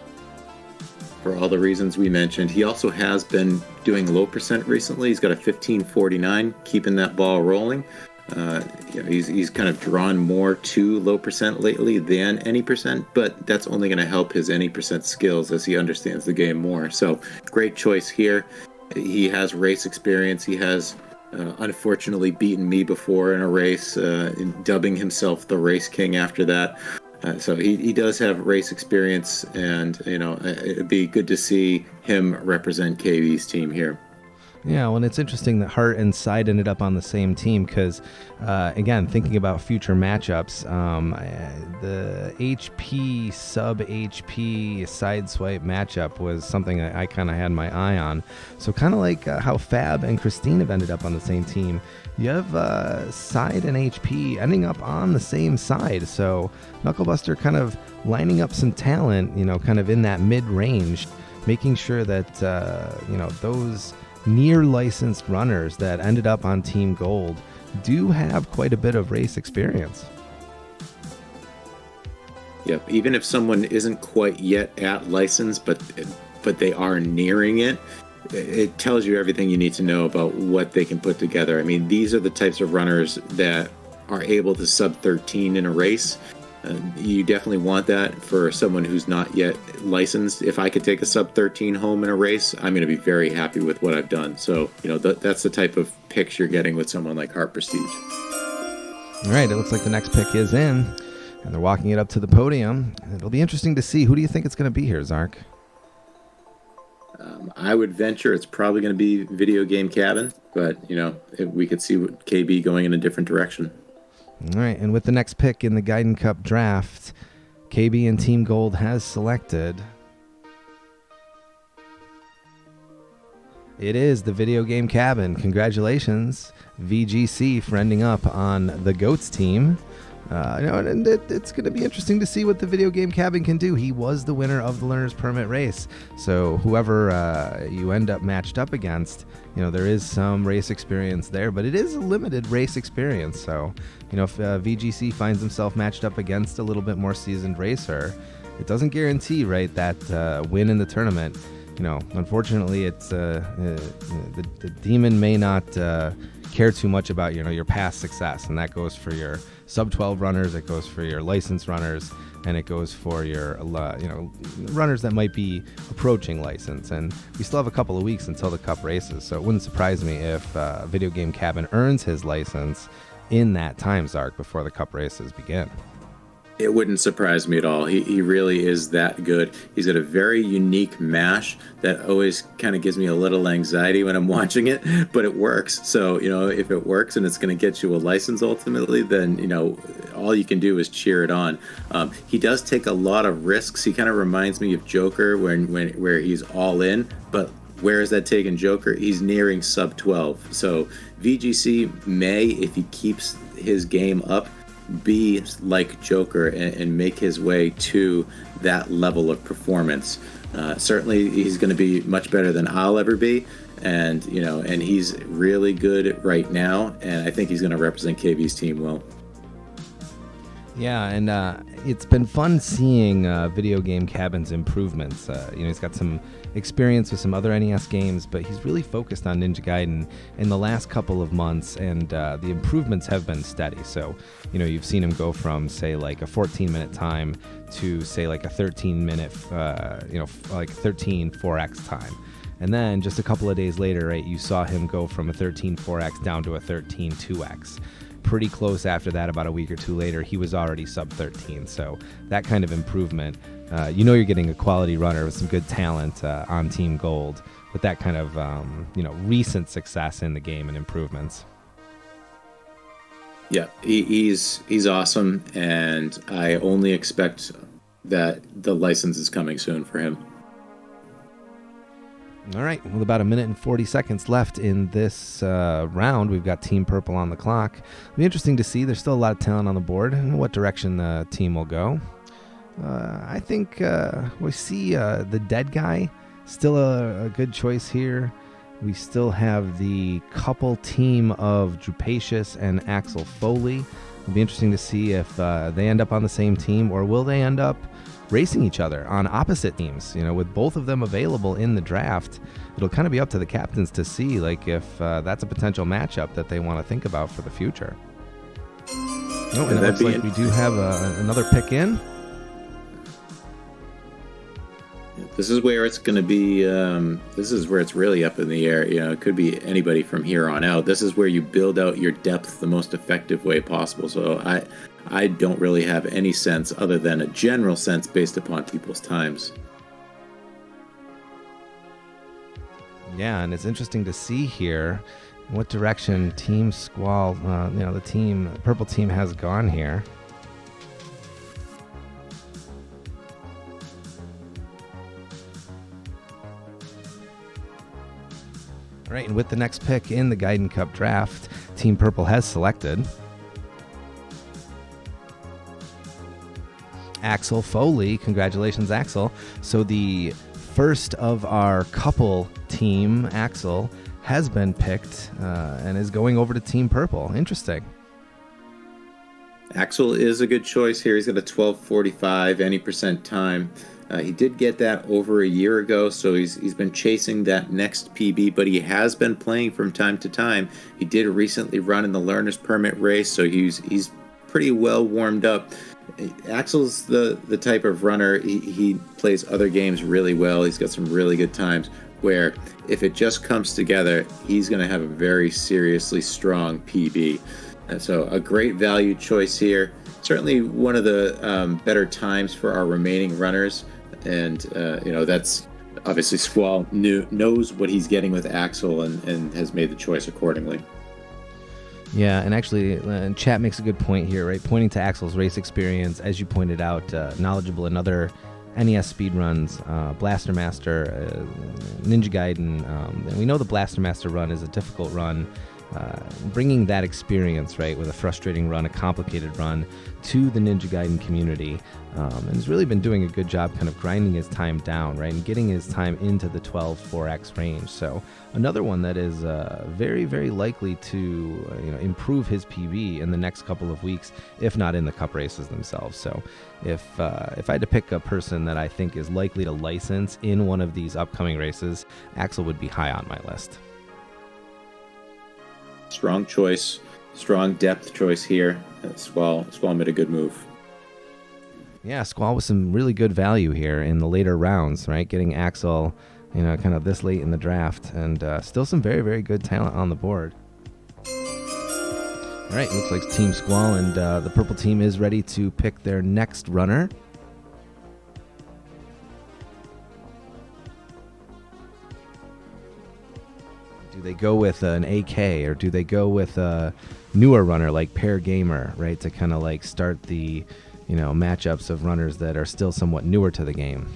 Speaker 1: for all the reasons we mentioned. He also has been doing low percent recently. He's got a 1549, keeping that ball rolling. He's kind of drawn more to low percent lately than any percent, but that's only going to help his any percent skills as he understands the game more. So great choice here. He has race experience. He has unfortunately beaten me before in a race, dubbing himself the Race King after that. So he does have race experience, and it'd be good to see him represent KB's team here.
Speaker 2: Yeah, well, and it's interesting that Hart and Side ended up on the same team because, again, thinking about future matchups, the HP sub-HP Sideswipe matchup was something I kind of had my eye on. So kind of like how Fab and Christine have ended up on the same team, you have Side and HP ending up on the same side. So Knucklebuster kind of lining up some talent, kind of in that mid-range, making sure that, those near licensed runners that ended up on Team Gold do have quite a bit of race experience.
Speaker 1: Yep, even if someone isn't quite yet at license, but they are nearing it, it tells you everything you need to know about what they can put together. I mean, these are the types of runners that are able to sub 13 in a race. You definitely want that for someone who's not yet licensed. If I could take a sub 13 home in a race, I'm going to be very happy with what I've done. So, that's the type of picks you're getting with someone like Heart Prestige.
Speaker 2: All right, it looks like the next pick is in, and they're walking it up to the podium. It'll be interesting to see. Who do you think it's going to be here, Zark?
Speaker 1: I would venture it's probably going to be Video Game Cabin, but, we could see what KB going in a different direction.
Speaker 2: All right, and with the next pick in the Gaiden Cup draft, KB and Team Gold has selected. It is the Video Game Cabin. Congratulations, VGC, for ending up on the GOATS team. And it's going to be interesting to see what the video game cabin can do. He was the winner of the learner's permit race, so whoever you end up matched up against, there is some race experience there, but it is a limited race experience. So, if VGC finds himself matched up against a little bit more seasoned racer, it doesn't guarantee, right, that win in the tournament. Unfortunately, it's the demon may not care too much about your past success, and that goes for your sub 12 runners, it goes for your licensed runners, and it goes for your runners that might be approaching license. And we still have a couple of weeks until the cup races, so it wouldn't surprise me if Video Game Cabin earns his license in that time, Zark, before the cup races begin.
Speaker 1: It wouldn't surprise me at all. He really is that good. He's got a very unique mash that always kind of gives me a little anxiety when I'm watching it, but it works. So, if it works and it's going to get you a license ultimately, then, all you can do is cheer it on. He does take a lot of risks. He kind of reminds me of Joker where he's all in, but where is that taking Joker? He's nearing sub 12. So VGC may, if he keeps his game up, be like Joker and make his way to that level of performance. Certainly he's going to be much better than I'll ever be, and he's really good right now, and I think he's going to represent KV's team well.
Speaker 2: Yeah, and it's been fun seeing Video Game Cabin's improvements. He's got some experience with some other NES games, but he's really focused on Ninja Gaiden in the last couple of months, and the improvements have been steady. So, you've seen him go from, say, like a 14-minute time to, say, like a 13-minute, 13 4x time. And then just a couple of days later, right, you saw him go from a 13 4x down to a 13 2x. Pretty close after that, about a week or two later, he was already sub 13. So that kind of improvement, you're getting a quality runner with some good talent on Team Gold with that kind of, recent success in the game and improvements.
Speaker 1: Yeah, he's awesome, and I only expect that the license is coming soon for him.
Speaker 2: All right, with about a minute and 40 seconds left in this round, we've got Team Purple on the clock. It'll be interesting to see. There's still a lot of talent on the board and what direction the team will go. I think we see the Dead Guy, still a good choice here. We still have the couple team of Drupacious and Axel Foley. It'll be interesting to see if they end up on the same team, or will they end up racing each other on opposite teams. With both of them available in the draft, it'll kind of be up to the captains to see if that's a potential matchup that they want to think about for the future. And it looks like we do have another pick in.
Speaker 1: This is where it's going to be, this is where it's really up in the air. It could be anybody from here on out. This is where you build out your depth the most effective way possible. So I don't really have any sense other than a general sense based upon people's times.
Speaker 2: Yeah, and it's interesting to see here what direction Team Squall, the purple team has gone here. All right, and with the next pick in the Gaiden Cup draft, Team Purple has selected Axel Foley. Congratulations, Axel. So the first of our couple team, Axel, has been picked and is going over to Team Purple. Interesting.
Speaker 1: Axel is a good choice here. He's got a 12:45 any percent time. He did get that over a year ago, so he's been chasing that next PB, but he has been playing from time to time. He did recently run in the learner's permit race, so he's pretty well warmed up. Axel's the type of runner, he plays other games really well. He's got some really good times where if it just comes together, he's going to have a very seriously strong PB. And so a great value choice here. Certainly one of the better times for our remaining runners. And, that's obviously Squall knows what he's getting with Axel and has made the choice accordingly.
Speaker 2: Yeah, and actually, chat makes a good point here, right? Pointing to Axel's race experience, as you pointed out, knowledgeable in other NES speedruns, Blaster Master, Ninja Gaiden. And we know the Blaster Master run is a difficult run bringing that experience, right, with a frustrating run, a complicated run, to the Ninja Gaiden community, and has really been doing a good job kind of grinding his time down, right, and getting his time into the 12 4x range. So another one that is very, very likely to improve his PB in the next couple of weeks, if not in the cup races themselves. So if I had to pick a person that I think is likely to license in one of these upcoming races, Axel would be high on my list.
Speaker 1: Strong choice, strong depth choice here. Squall made a good move.
Speaker 2: Yeah, Squall with some really good value here in the later rounds, right? Getting Axel, kind of this late in the draft, and still some very, very good talent on the board. All right, looks like Team Squall and the purple team is ready to pick their next runner. Do they go with an AK, or do they go with a newer runner like Pair Gamer, right, to kind of like start the matchups of runners that are still somewhat newer to the game?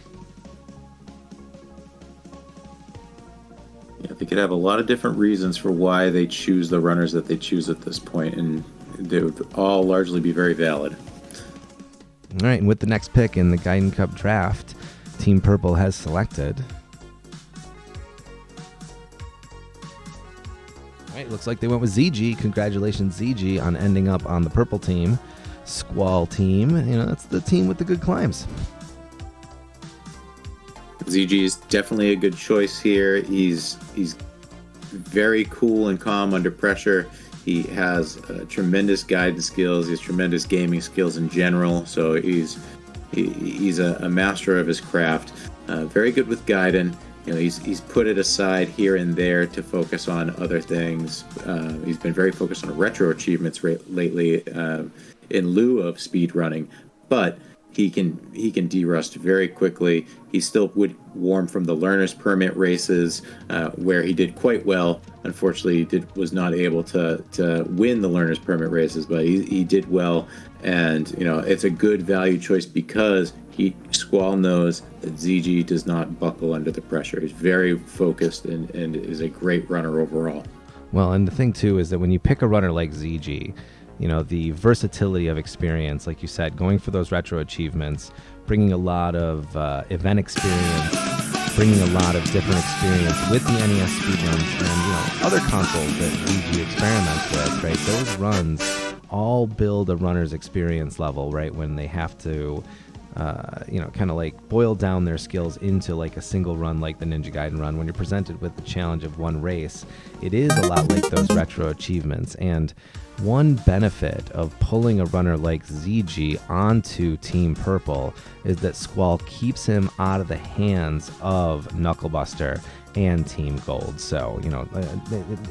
Speaker 1: Yeah, they could have a lot of different reasons for why they choose the runners that they choose at this point, and they would all largely be very valid.
Speaker 2: All right, and with the next pick in the Gaiden Cup draft, Team Purple has selected. All right, looks like they went with ZG. Congratulations, ZG, on ending up on the purple team. Squall team, that's the team with the good climbs.
Speaker 1: ZG is definitely a good choice here. He's very cool and calm under pressure. He has tremendous guidance skills. He has tremendous gaming skills in general. So he's a master of his craft. Very good with Gaiden. He's put it aside here and there to focus on other things. He's been very focused on retro achievements lately in lieu of speed running, but he can derust very quickly. He still would warm from the learner's permit races, where he did quite well. Unfortunately, he was not able to win the learner's permit races, but he did well. And it's a good value choice because Squall knows that ZG does not buckle under the pressure. He's very focused and is a great runner overall.
Speaker 2: Well, and the thing too is that when you pick a runner like ZG, the versatility of experience, like you said, going for those retro achievements, bringing a lot of event experience, bringing a lot of different experience with the NES speedruns and other consoles that ZG experiments with, right? Those runs all build a runner's experience level, right? When they have to kind of like boil down their skills into like a single run like the Ninja Gaiden run. When you're presented with the challenge of one race, it is a lot like those retro achievements. And one benefit of pulling a runner like ZG onto Team Purple is that Squall keeps him out of the hands of Knucklebuster and Team Gold. So,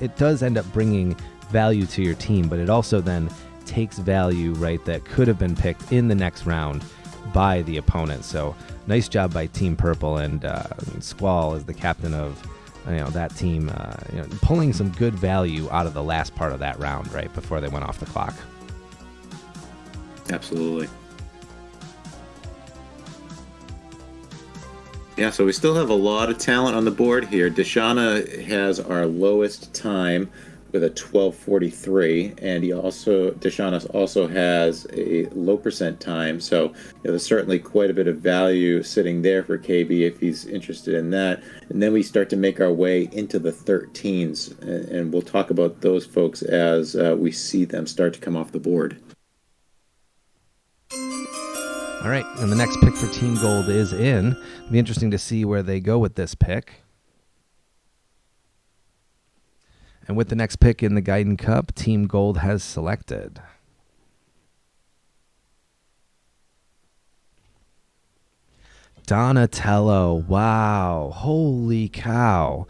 Speaker 2: it does end up bringing value to your team, but it also then takes value, right, that could have been picked in the next round by the opponent. So nice job by Team Purple, and Squall is the captain of that team, pulling some good value out of the last part of that round, right before they went off the clock.
Speaker 1: Absolutely. Yeah, so we still have a lot of talent on the board here. Deshana has our lowest time with a 12:43, and Deshana also has a low percent time, so there's certainly quite a bit of value sitting there for KB if he's interested in that. And then we start to make our way into the 13s, and we'll talk about those folks as we see them start to come off the board.
Speaker 2: All right, and the next pick for Team Gold is in. It'll be interesting to see where they go with this pick. And with the next pick in the Gaiden Cup, Team Gold has selected Donatello. Wow, holy cow.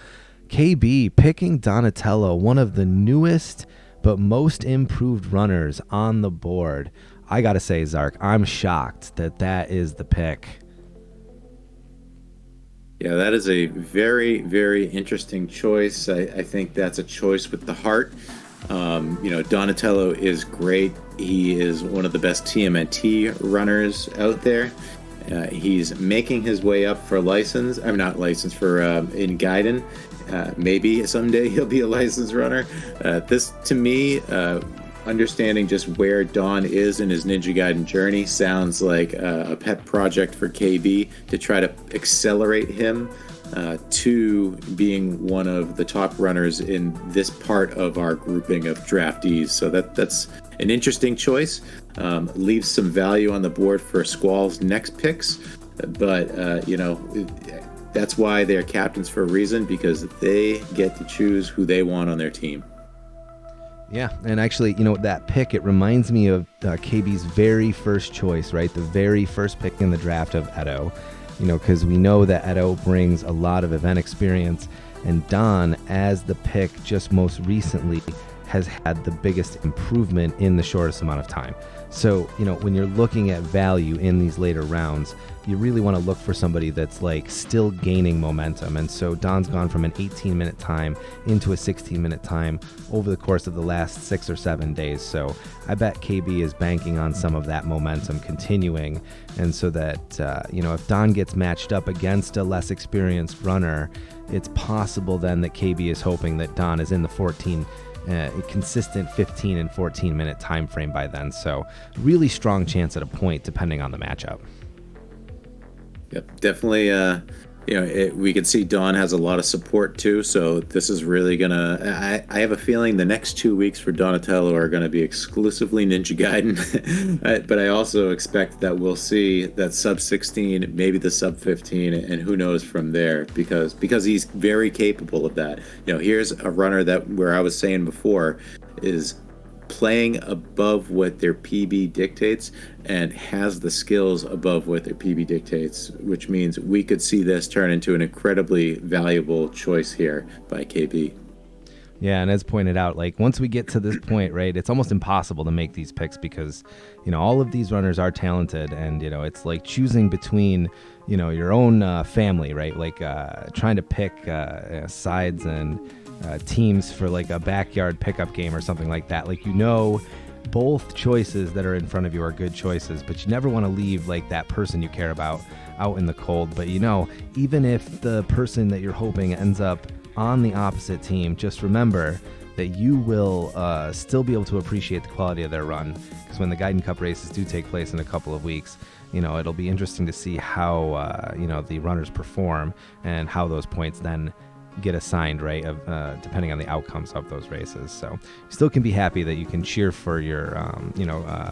Speaker 2: KB picking Donatello, one of the newest but most improved runners on the board. I gotta say, Zark, I'm shocked that is the pick.
Speaker 1: Yeah, that is a very, very interesting choice. I think that's a choice with the heart. Donatello is great. He is one of the best TMNT runners out there. He's making his way up for license. I'm not licensed for in Gaiden, maybe someday he'll be a licensed runner. This, to me, understanding just where Don is in his Ninja Gaiden journey sounds like a pet project for KB to try to accelerate him to being one of the top runners in this part of our grouping of draftees. So that's an interesting choice. Leaves some value on the board for Squall's next picks, but that's why they're captains for a reason, because they get to choose who they want on their team.
Speaker 2: Yeah, and actually, that pick, it reminds me of KB's very first choice, right? The very first pick in the draft of Edo, because we know that Edo brings a lot of event experience, and Don, as the pick just most recently, has had the biggest improvement in the shortest amount of time. So, when you're looking at value in these later rounds, you really want to look for somebody that's like still gaining momentum. And so Don's gone from an 18-minute time into a 16-minute time over the course of the last 6 or 7 days. So I bet KB is banking on some of that momentum continuing. And so that, if Don gets matched up against a less experienced runner, it's possible then that KB is hoping that Don is in the consistent 15 and 14 minute time frame by then. So really strong chance at a point depending on the matchup.
Speaker 1: Yep, definitely. We can see Don has a lot of support too. So this is really gonna. I have a feeling the next 2 weeks for Donatello are going to be exclusively Ninja Gaiden, but I also expect that we'll see that sub 16, maybe the sub 15, and who knows from there, because he's very capable of that. Here's a runner that, where I was saying before, is playing above what their PB dictates and has the skills above what their PB dictates, which means we could see this turn into an incredibly valuable choice here by KB.
Speaker 2: Yeah, and as pointed out, like once we get to this point, right, it's almost impossible to make these picks because, all of these runners are talented, and, it's like choosing between, your own family, right, like trying to pick sides and teams for like a backyard pickup game or something like that. Like, both choices that are in front of you are good choices, but you never want to leave like that person you care about out in the cold. But even if the person that you're hoping ends up on the opposite team, just remember that you will still be able to appreciate the quality of their run, because when the Gaiden Cup races do take place in a couple of weeks, it'll be interesting to see how the runners perform and how those points then get assigned, right, depending on the outcomes of those races. So you still can be happy that you can cheer for your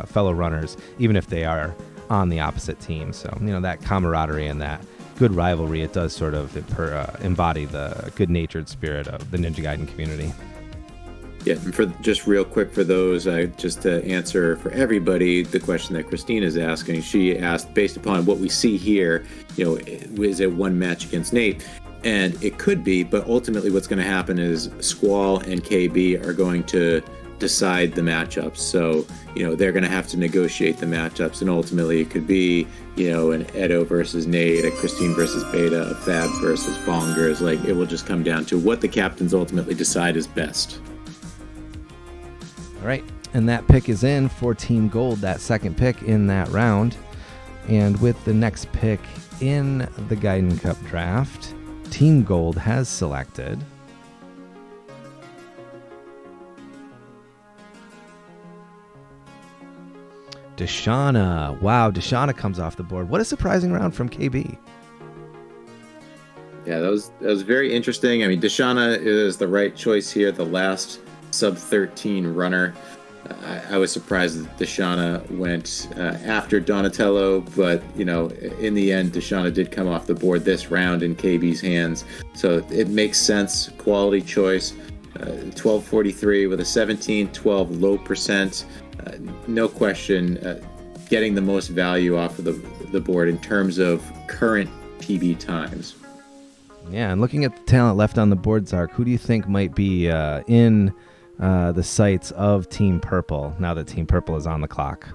Speaker 2: fellow runners, even if they are on the opposite team. So that camaraderie and that good rivalry, it does sort of embody the good-natured spirit of the Ninja Gaiden community.
Speaker 1: Yeah, and for just real quick for those, just to answer for everybody the question that Christine is asking, she asked, based upon what we see here, is it one match against Nate? And it could be, but ultimately what's going to happen is Squall and KB are going to decide the matchups. So, they're going to have to negotiate the matchups, and ultimately it could be, an Edo versus Nate, a Christine versus Beta, a Fab versus Bongers. Like, it will just come down to what the captains ultimately decide is best.
Speaker 2: All right, and that pick is in for Team Gold, that second pick in that round. And with the next pick in the Gaiden Cup draft, Team Gold has selected Deshauna. Wow, Deshauna comes off the board. What a surprising round from KB.
Speaker 1: Yeah, that was very interesting. I mean, Deshauna is the right choice here, the last sub 13 runner. I was surprised that Deshauna went after Donatello, but in the end, Deshauna did come off the board this round in KB's hands, so it makes sense. Quality choice. 1243 with a 17-12 low percent. No question, getting the most value off of the board in terms of current PB times.
Speaker 2: Yeah, and looking at the talent left on the board, Zark, who do you think might be in the sights of Team Purple now that Team Purple is on the clock?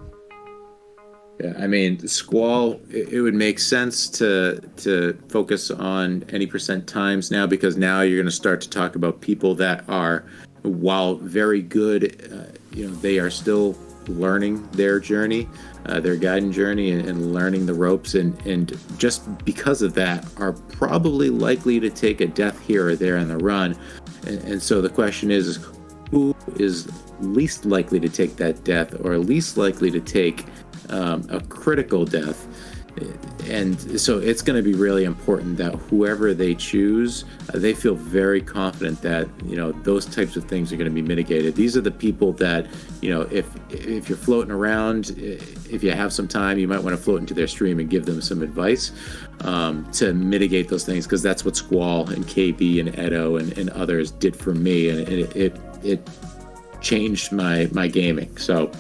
Speaker 1: Yeah, I mean, Squall, it would make sense to focus on any percent times now, because now you're going to start to talk about people that are, while very good, they are still learning their journey, their Gaiden journey, and learning the ropes, and just because of that are probably likely to take a death here or there in the run. And so the question is who is least likely to take that death, or least likely to take a critical death? And so it's going to be really important that whoever they choose, they feel very confident that, you know, those types of things are going to be mitigated. These are the people that, you know, if you're floating around, if you have some time, you might want to float into their stream and give them some advice to mitigate those things, because that's what Squall and KB and Edo and others did for me, and it changed my gaming. So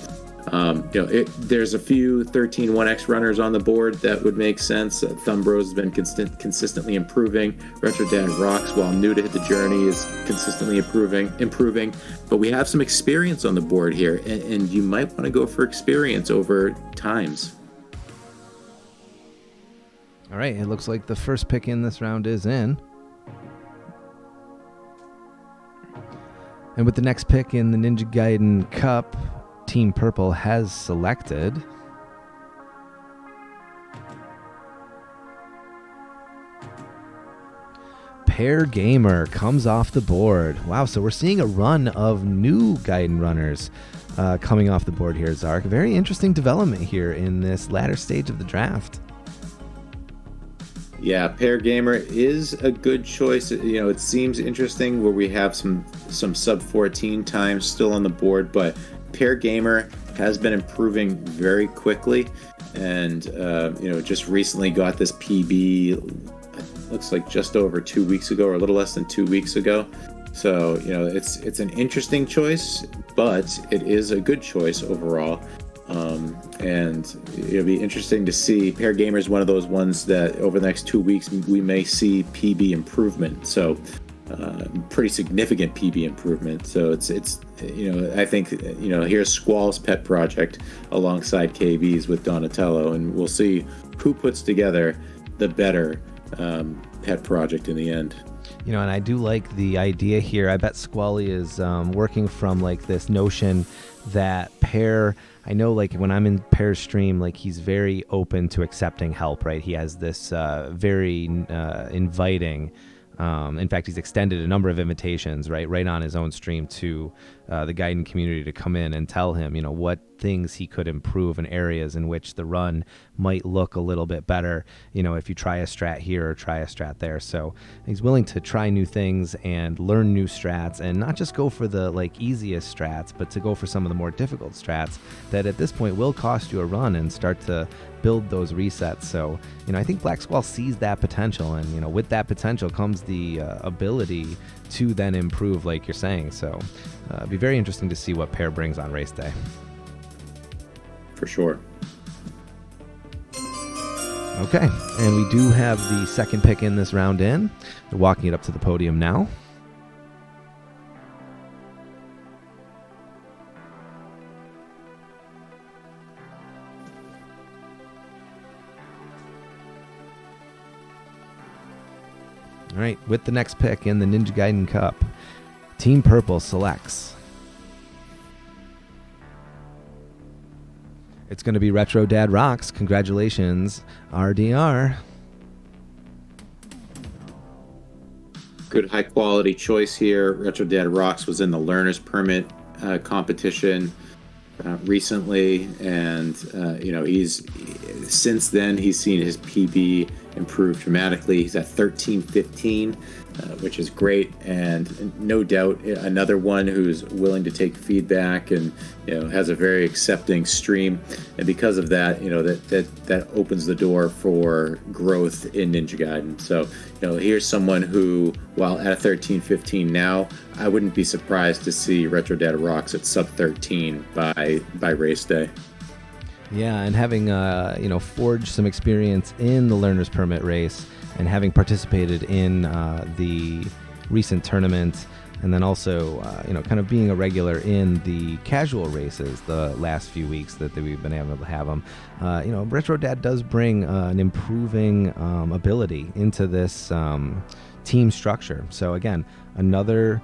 Speaker 1: you know, there's a few 13-1X runners on the board that would make sense. Thumbros has been consistently improving. Retro Dad Rocks, while new to the journey, is consistently improving. But we have some experience on the board here, and you might want to go for experience over times.
Speaker 2: All right, it looks like the first pick in this round is in. And with the next pick in the Ninja Gaiden Cup, Team Purple has selected Pear Gamer comes off the board. Wow, so we're seeing a run of new Gaiden runners coming off the board here, Zark. Very interesting development here in this latter stage of the draft.
Speaker 1: Yeah, Pear Gamer is a good choice. You know, it seems interesting where we have some sub 14 times still on the board, but Pear Gamer has been improving very quickly, and you know, just recently got this PB. Looks like just over 2 weeks ago, or a little less than 2 weeks ago. So, you know, it's an interesting choice, but it is a good choice overall. And it'll be interesting to see. Pear Gamer is one of those ones that over the next 2 weeks we may see PB improvement. So pretty significant PB improvement. So it's you know, I think, you know, here's Squall's pet project alongside KB's with Donatello, and we'll see who puts together the better pet project in the end.
Speaker 2: You know, and I do like the idea here. I bet Squally is working from like this notion that Pear, I know like when I'm in Pear's stream, like he's very open to accepting help, right? He has this very inviting, in fact, he's extended a number of invitations right on his own stream to the Gaiden community to come in and tell him, you know, what things he could improve and areas in which the run might look a little bit better, you know, if you try a strat here or try a strat there. So he's willing to try new things and learn new strats, and not just go for the like easiest strats, but to go for some of the more difficult strats that at this point will cost you a run and start to build those resets. So, you know, I think Black Squall sees that potential, and, you know, with that potential comes the ability to then improve, like you're saying. So it'd be very interesting to see what Pear brings on race day.
Speaker 1: For sure.
Speaker 2: Okay, and we do have the second pick in this round in. They're walking it up to the podium now. All right, with the next pick in the Ninja Gaiden Cup, Team Purple selects. It's going to be Retro Dad Rocks. Congratulations, RDR.
Speaker 1: Good high quality choice here. Retro Dad Rocks was in the Learner's Permit competition recently, and you know, since then he's seen his PB improve dramatically. He's at 13-15, which is great, and no doubt another one who's willing to take feedback and, you know, has a very accepting stream, and because of that, you know, that opens the door for growth in Ninja Gaiden. So, you know, here's someone who, while at 13-15 now, I wouldn't be surprised to see Retro Dad Rocks at sub 13 by race day.
Speaker 2: Yeah, and having you know, forged some experience in the Learner's Permit race, and having participated in the recent tournament, and then also you know, kind of being a regular in the casual races the last few weeks that we've been able to have them. You know, Retro Dad does bring an improving ability into this team structure. So again, another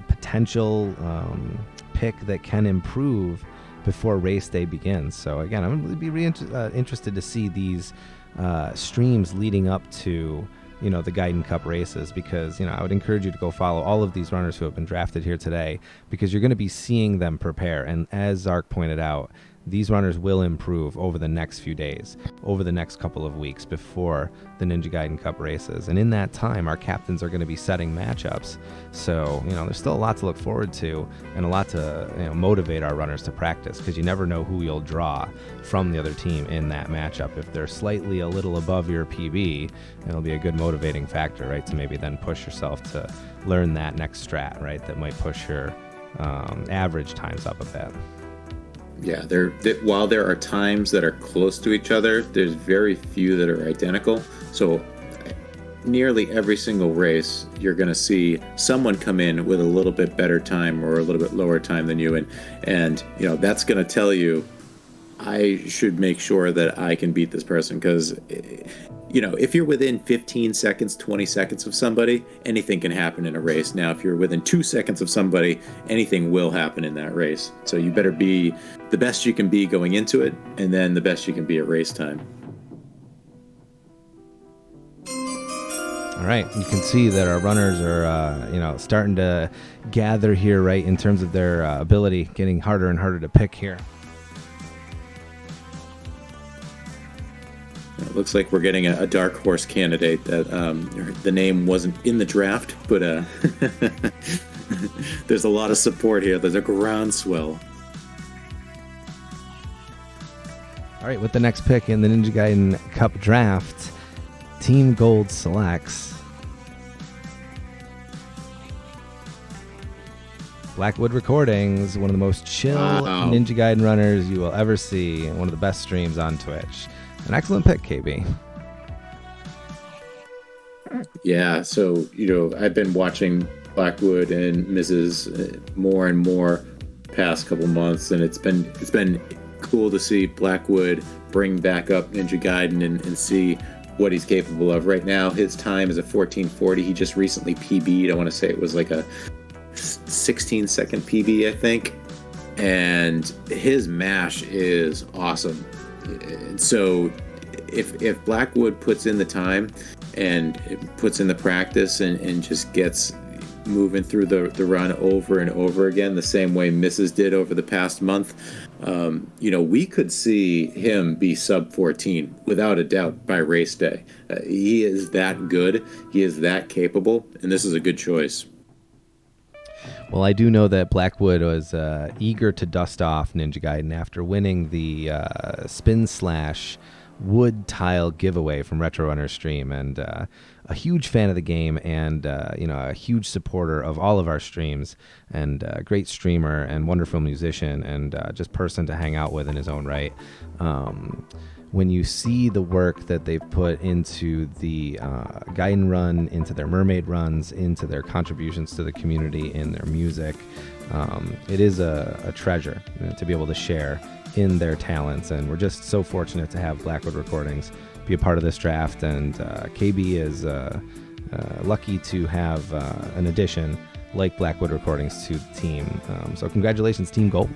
Speaker 2: potential pick that can improve before race day begins. So again, I'm going to be really interested to see these streams leading up to the Gaiden Cup races, because I would encourage you to go follow all of these runners who have been drafted here today, because you're going to be seeing them prepare. And as Zark pointed out, these runners will improve over the next few days, over the next couple of weeks before the Ninja Gaiden Cup races. And in that time, our captains are going to be setting matchups. So, there's still a lot to look forward to and a lot to motivate our runners to practice, because you never know who you'll draw from the other team in that matchup. If they're slightly a little above your PB, it'll be a good motivating factor, right, to maybe then push yourself to learn that next strat, right, that might push your average times up a bit.
Speaker 1: Yeah, while there are times that are close to each other, there's very few that are identical. So nearly every single race, you're going to see someone come in with a little bit better time or a little bit lower time than you. And that's going to tell you, I should make sure that I can beat this person, because if you're within 15 seconds, 20 seconds of somebody, anything can happen in a race. Now, if you're within 2 seconds of somebody, anything will happen in that race. So you better be the best you can be going into it, and then the best you can be at race time.
Speaker 2: All right, you can see that our runners are, starting to gather here, right, in terms of their ability, getting harder and harder to pick here.
Speaker 1: It looks like we're getting a dark horse candidate that the name wasn't in the draft, but there's a lot of support here. There's a groundswell.
Speaker 2: All right, with the next pick in the Ninja Gaiden Cup draft, Team Gold selects Blackwood Recordings, one of the most chill Ninja Gaiden runners you will ever see, and one of the best streams on Twitch. An excellent pick, KB.
Speaker 1: Yeah, so I've been watching Blackwood and Mrs. more and more past couple months, and it's been cool to see Blackwood bring back up Ninja Gaiden and see what he's capable of. Right now, his time is a 14:40. He just recently PB'd. I want to say it was like a 16-second PB, I think, and his mash is awesome. So if Blackwood puts in the time and puts in the practice and just gets moving through the run over and over again, the same way Mrs. did over the past month, we could see him be sub 14 without a doubt by race day. He is that good. He is that capable, and this is a good choice.
Speaker 2: Well, I do know that Blackwood was eager to dust off Ninja Gaiden after winning the Spin Slash wood tile giveaway from Retro Runner Stream, and a huge fan of the game, and a huge supporter of all of our streams, and a great streamer and wonderful musician, and just person to hang out with in his own right. When you see the work that they've put into the Gaiden run, into their Mermaid runs, into their contributions to the community in their music, it is a treasure to be able to share in their talents. And we're just so fortunate to have Blackwood Recordings be a part of this draft. And KB is lucky to have an addition like Blackwood Recordings to the team. So congratulations, Team Gold.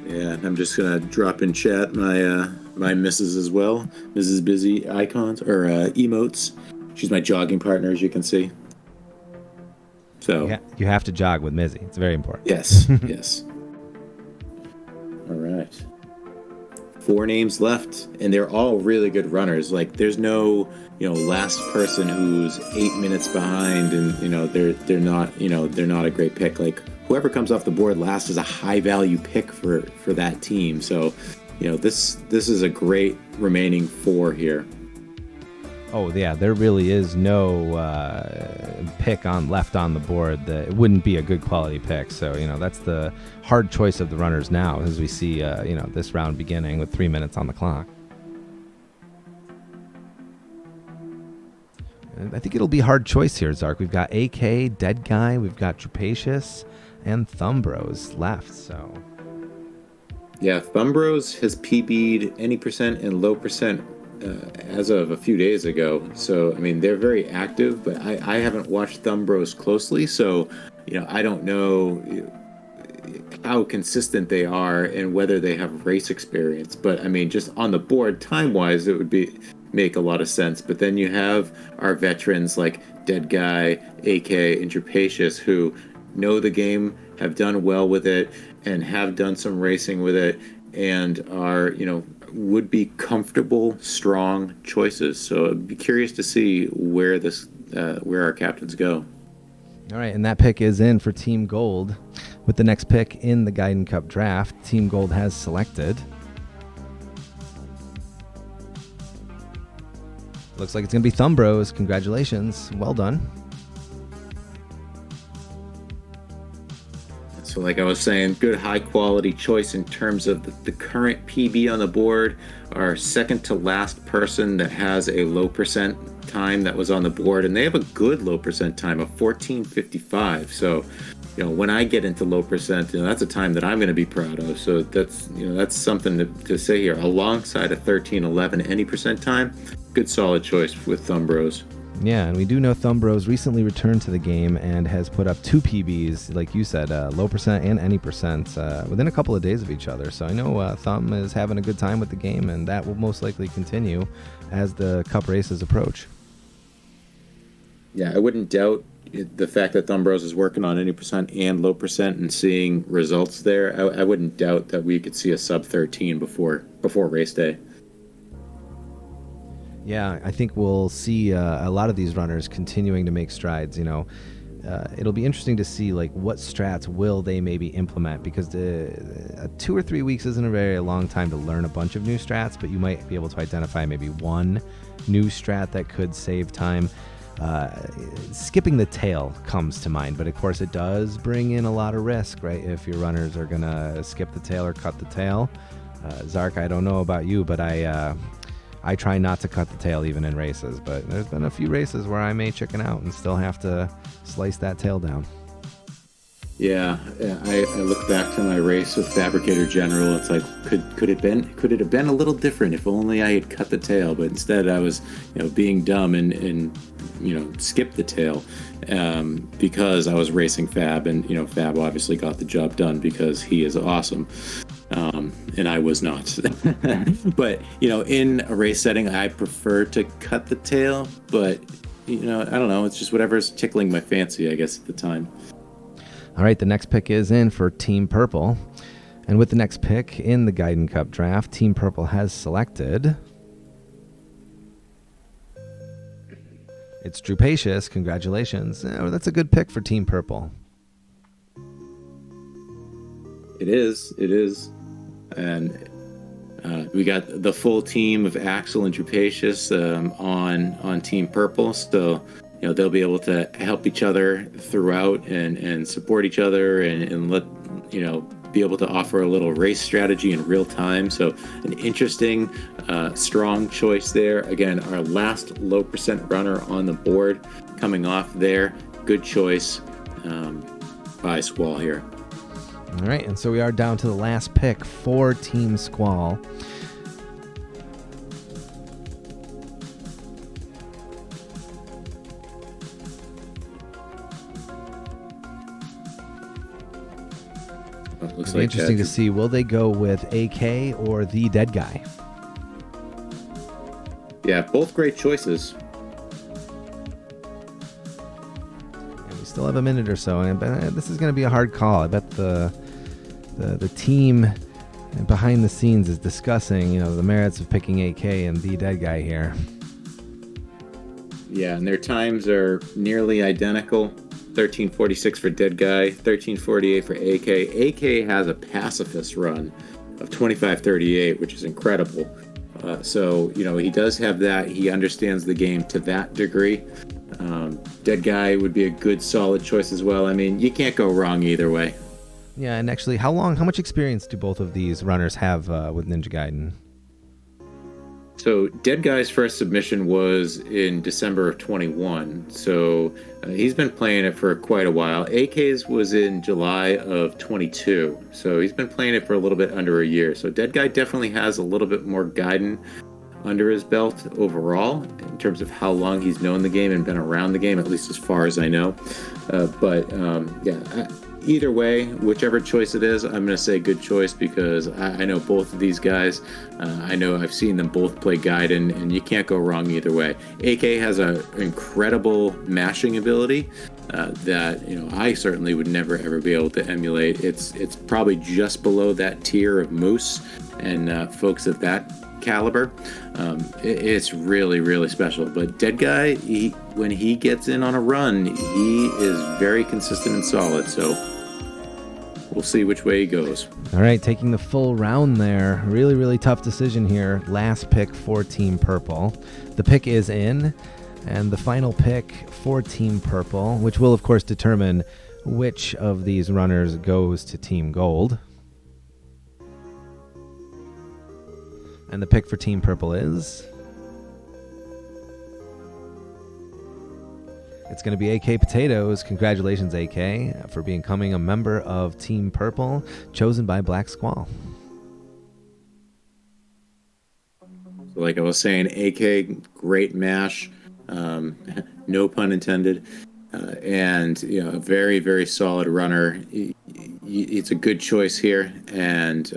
Speaker 1: Yeah, and I'm just gonna drop in chat my missus as well. Mrs. Busy icons or emotes. She's my jogging partner, as you can see. So
Speaker 2: you have to jog with Mizzy. It's very important.
Speaker 1: Yes, yes. All right. 4 names left, and they're all really good runners. Like, there's no last person who's 8 minutes behind, and they're not a great pick. Like, whoever comes off the board last is a high value pick for that team. So this is a great remaining 4 here.
Speaker 2: Oh yeah, there really is no pick left on the board that it wouldn't be a good quality pick. So that's the hard choice of the runners now, as we see this round beginning with 3 minutes on the clock. And I think it'll be a hard choice here, Zark. We've got AK, Dead Guy, we've got Trepacious, and Thumbros left. So
Speaker 1: yeah, Thumbros has PB'd any percent and low percent as of a few days ago. So, I mean, they're very active, but I haven't watched Thumbros closely. So, I don't know how consistent they are and whether they have race experience. But I mean, just on the board, time-wise, it would be make a lot of sense. But then you have our veterans like Dead Guy, AK, and Drapacious who know the game, have done well with it, and have done some racing with it, and are, would be comfortable, strong choices. So I'd be curious to see where our captains go.
Speaker 2: All right, and that pick is in for Team Gold. With the next pick in the Gaiden Cup draft, Team Gold has selected. Looks like it's going to be Thumbros. Congratulations. Well done.
Speaker 1: So like I was saying, good high quality choice in terms of the current PB on the board. Our second to last person that has a low percent time that was on the board, and they have a good low percent time of 14:55. So, when I get into low percent, that's a time that I'm going to be proud of. So that's something to say here. Alongside a 13:11 any percent time, good solid choice with Thumbros.
Speaker 2: Yeah, and we do know Thumbros recently returned to the game and has put up 2 PBs, like you said, low percent and any percent, within a couple of days of each other. So I know Thumb is having a good time with the game, and that will most likely continue as the Cup races approach.
Speaker 1: Yeah, I wouldn't doubt the fact that Thumbros is working on any percent and low percent and seeing results there. I wouldn't doubt that we could see a sub 13 before race day.
Speaker 2: Yeah, I think we'll see a lot of these runners continuing to make strides. It'll be interesting to see what strats will they maybe implement, because 2 or 3 weeks isn't a very long time to learn a bunch of new strats, but you might be able to identify maybe one new strat that could save time. Skipping the tail comes to mind, but of course it does bring in a lot of risk, right? If your runners are gonna skip the tail or cut the tail. Zark, I don't know about you, but I try not to cut the tail even in races, but there's been a few races where I may chicken out and still have to slice that tail down.
Speaker 1: Yeah, I look back to my race with Fabricator General. It's like, could it have been a little different if only I had cut the tail? But instead, I was being dumb and skipped the tail because I was racing Fab, and Fab obviously got the job done because he is awesome. And I was not. But, in a race setting, I prefer to cut the tail. But, I don't know. It's just whatever's tickling my fancy, I guess, at the time.
Speaker 2: All right, the next pick is in for Team Purple. And with the next pick in the Gaiden Cup draft, Team Purple has selected... It's Drapacious. Congratulations. Oh, that's a good pick for Team Purple.
Speaker 1: It is. And we got the full team of Axel and Drapacious on Team Purple, so they'll be able to help each other throughout and support each other and let be able to offer a little race strategy in real time. So an interesting, strong choice there. Again, our last low percent runner on the board coming off there. Good choice by Squall here.
Speaker 2: All right, and so we are down to the last pick for Team Squall.
Speaker 1: Looks
Speaker 2: It'll be interesting to see, will they go with AK or the Dead Guy?
Speaker 1: Yeah, both great choices.
Speaker 2: And we still have a minute or so, and this is going to be a hard call. I bet the team behind the scenes is discussing, the merits of picking AK and the Dead Guy here.
Speaker 1: Yeah, and their times are nearly identical. 13:46 for Dead Guy, 13:48 for AK. AK has a pacifist run of 25:38, which is incredible. So, he does have that. He understands the game to that degree. Dead Guy would be a good, solid choice as well. I mean, you can't go wrong either way.
Speaker 2: Yeah, and actually, how much experience do both of these runners have with Ninja Gaiden?
Speaker 1: So Dead Guy's first submission was in December of 21. So he's been playing it for quite a while. AK's was in July of 22. So he's been playing it for a little bit under a year. So Dead Guy definitely has a little bit more Gaiden under his belt overall in terms of how long he's known the game and been around the game, at least as far as I know. Either way, whichever choice it is, I'm going to say good choice because I know both of these guys. I know I've seen them both play Gaiden, and you can't go wrong either way. AK has an incredible mashing ability that I certainly would never ever be able to emulate. It's probably just below that tier of Moose and folks of that caliber. It's really, really special. But Dead Guy, when he gets in on a run, he is very consistent and solid. So we'll see which way he goes.
Speaker 2: All right, taking the full round there. Really, really tough decision here. Last pick for Team Purple. The pick is in, and the final pick for Team Purple, which will, of course, determine which of these runners goes to Team Gold. And the pick for Team Purple is... it's going to be AK Potatoes. Congratulations, AK, for becoming a member of Team Purple, chosen by Black Squall.
Speaker 1: So like I was saying, AK, great mash, no pun intended, and a very, very solid runner. It's a good choice here, and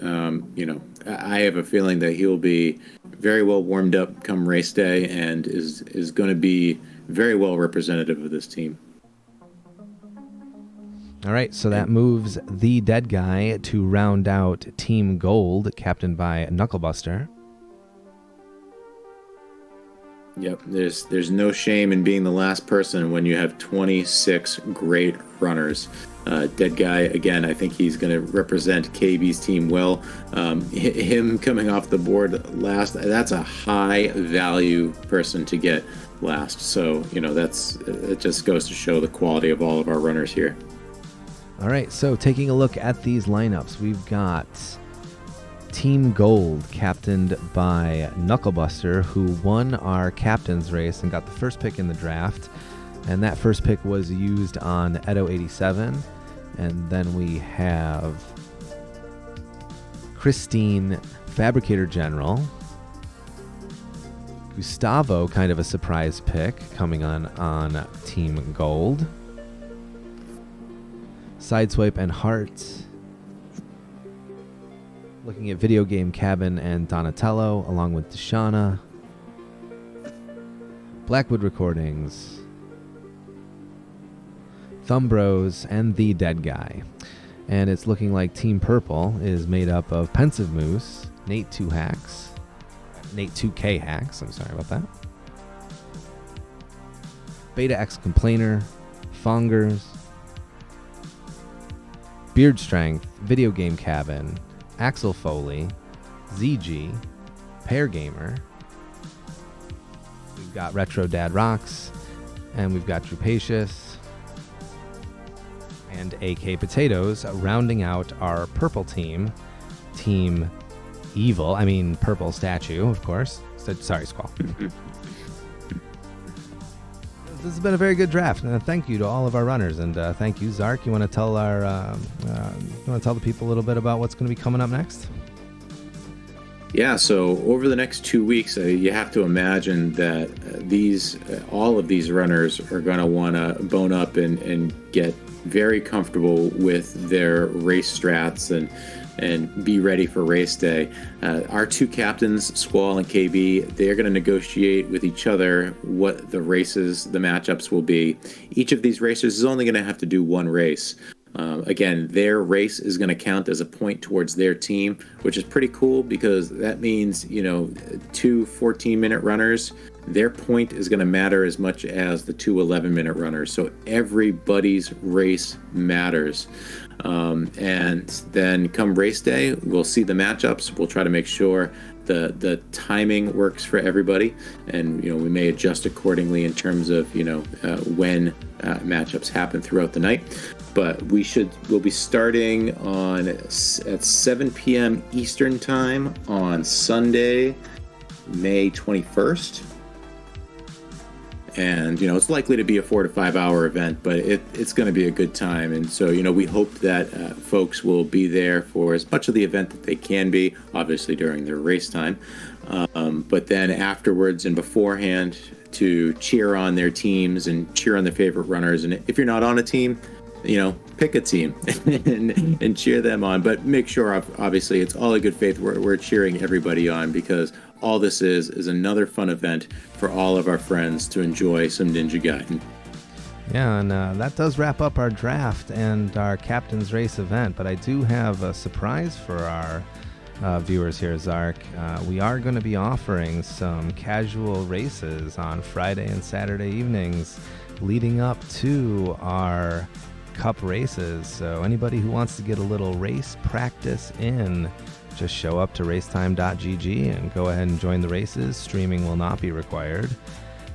Speaker 1: I have a feeling that he'll be very well warmed up come race day, and is going to be very well representative of this team.
Speaker 2: All right, so that moves the Dead Guy to round out Team Gold, captained by Knucklebuster.
Speaker 1: Yep, there's no shame in being the last person when you have 26 great runners. Dead Guy, again, I think he's going to represent KB's team well. Him coming off the board last, that's a high value person to get last. So, it just goes to show the quality of all of our runners here.
Speaker 2: All right, so taking a look at these lineups, we've got Team Gold, captained by Knucklebuster, who won our captain's race and got the first pick in the draft. And that first pick was used on Edo 87. And then we have Christine, Fabricator General. Gustavo, kind of a surprise pick, coming on Team Gold. Sideswipe and Heart. Looking at Video Game Cabin and Donatello, along with Deshauna. Blackwood Recordings. Thumbros, and the Dead Guy. And it's looking like Team Purple is made up of Pensive Moose, Nate 2K Hacks, I'm sorry about that. Beta X Complainer, Fongers, Beard Strength, Video Game Cabin, Axel Foley, ZG, Pear Gamer. We've got Retro Dad Rocks, and we've got Drupacious, and AK Potatoes, rounding out our purple team, Team Evil. Purple Statue, of course. Sorry, Squall. This has been a very good draft. Thank you to all of our runners, and thank you, Zark. You want to tell the people a little bit about what's going to be coming up next?
Speaker 1: Yeah, so over the next 2 weeks, you have to imagine that all of these runners are going to want to bone up and get very comfortable with their race strats and be ready for race day. Our two captains, Squall and KB, they're going to negotiate with each other what the matchups will be. Each of these racers is only going to have to do one race. Again, their race is going to count as a point towards their team, which is pretty cool because that means, two 14-minute runners, their point is going to matter as much as the two 11-minute runners. So everybody's race matters. And then come race day, we'll see the matchups. We'll try to make sure the timing works for everybody. And, we may adjust accordingly in terms of, when matchups happen throughout the night. But we'll be starting at 7 p.m. Eastern Time on Sunday, May 21st. And, it's likely to be a 4 to 5 hour event, but it's going to be a good time. And so, we hope that folks will be there for as much of the event that they can be, obviously during their race time. But then afterwards and beforehand to cheer on their teams and cheer on their favorite runners. And if you're not on a team, pick a team and cheer them on. But make sure, obviously, it's all in good faith. We're cheering everybody on, because all this is another fun event for all of our friends to enjoy some Ninja Gaiden.
Speaker 2: Yeah, and that does wrap up our draft and our Captain's Race event. But I do have a surprise for our viewers here, Zark. We are going to be offering some casual races on Friday and Saturday evenings leading up to our Cup races. So anybody who wants to get a little race practice in, just show up to racetime.gg and go ahead and join the races. Streaming will not be required.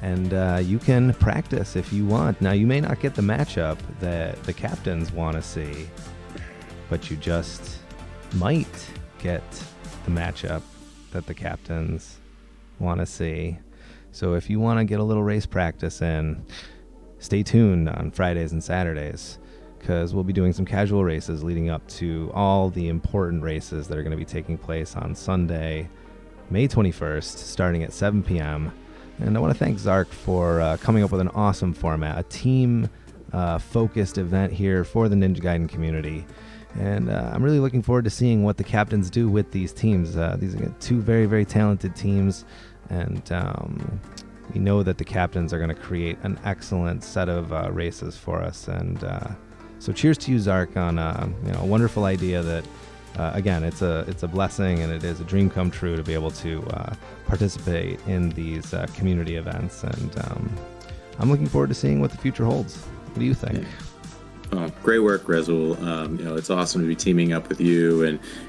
Speaker 2: And you can practice if you want. Now, you may not get the matchup that the captains want to see, but you just might get the matchup that the captains want to see. So if you want to get a little race practice in, stay tuned on Fridays and Saturdays, because we'll be doing some casual races leading up to all the important races that are going to be taking place on Sunday, May 21st, starting at 7 p.m. And I want to thank Zark for coming up with an awesome format, a team-focused event here for the Ninja Gaiden community. And I'm really looking forward to seeing what the captains do with these teams. These are two very, very talented teams, and we know that the captains are going to create an excellent set of races for us. And so cheers to you, Zark, on a wonderful idea that, again, it's a blessing, and it is a dream come true to be able to participate in these community events. And I'm looking forward to seeing what the future holds. What do you think?
Speaker 1: Great work, Rezul. It's awesome to be teaming up with you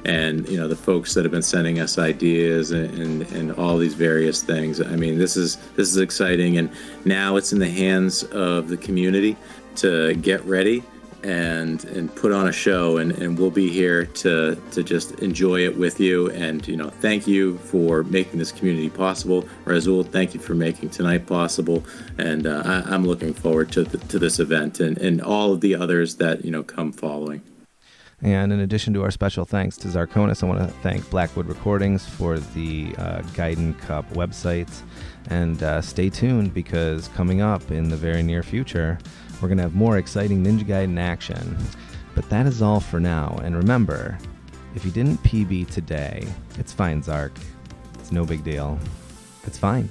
Speaker 1: and the folks that have been sending us ideas and all these various things. I mean, this is exciting, and now it's in the hands of the community to get ready and put on a show, and we'll be here to just enjoy it with you. And thank you for making this community possible. Rezul, thank you for making tonight possible, and I'm looking forward to this event and all of the others that come following.
Speaker 2: And in addition to our special thanks to Zarkonis, I want to thank Blackwood Recordings for the Gaiden Cup website. And stay tuned, because coming up in the very near future, we're going to have more exciting Ninja Gaiden action. But that is all for now. And remember, if you didn't PB today, it's fine, Zark. It's no big deal. It's fine.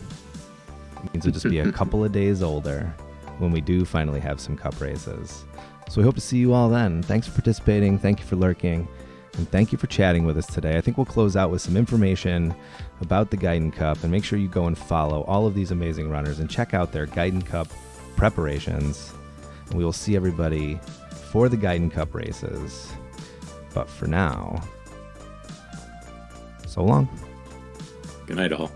Speaker 2: It means we'll just be a couple of days older when we do finally have some cup races. So we hope to see you all then. Thanks for participating. Thank you for lurking. And thank you for chatting with us today. I think we'll close out with some information about the Gaiden Cup, and make sure you go and follow all of these amazing runners and check out their Gaiden Cup preparations. And we will see everybody for the Gaiden Cup races. But for now, so long.
Speaker 1: Good night, all.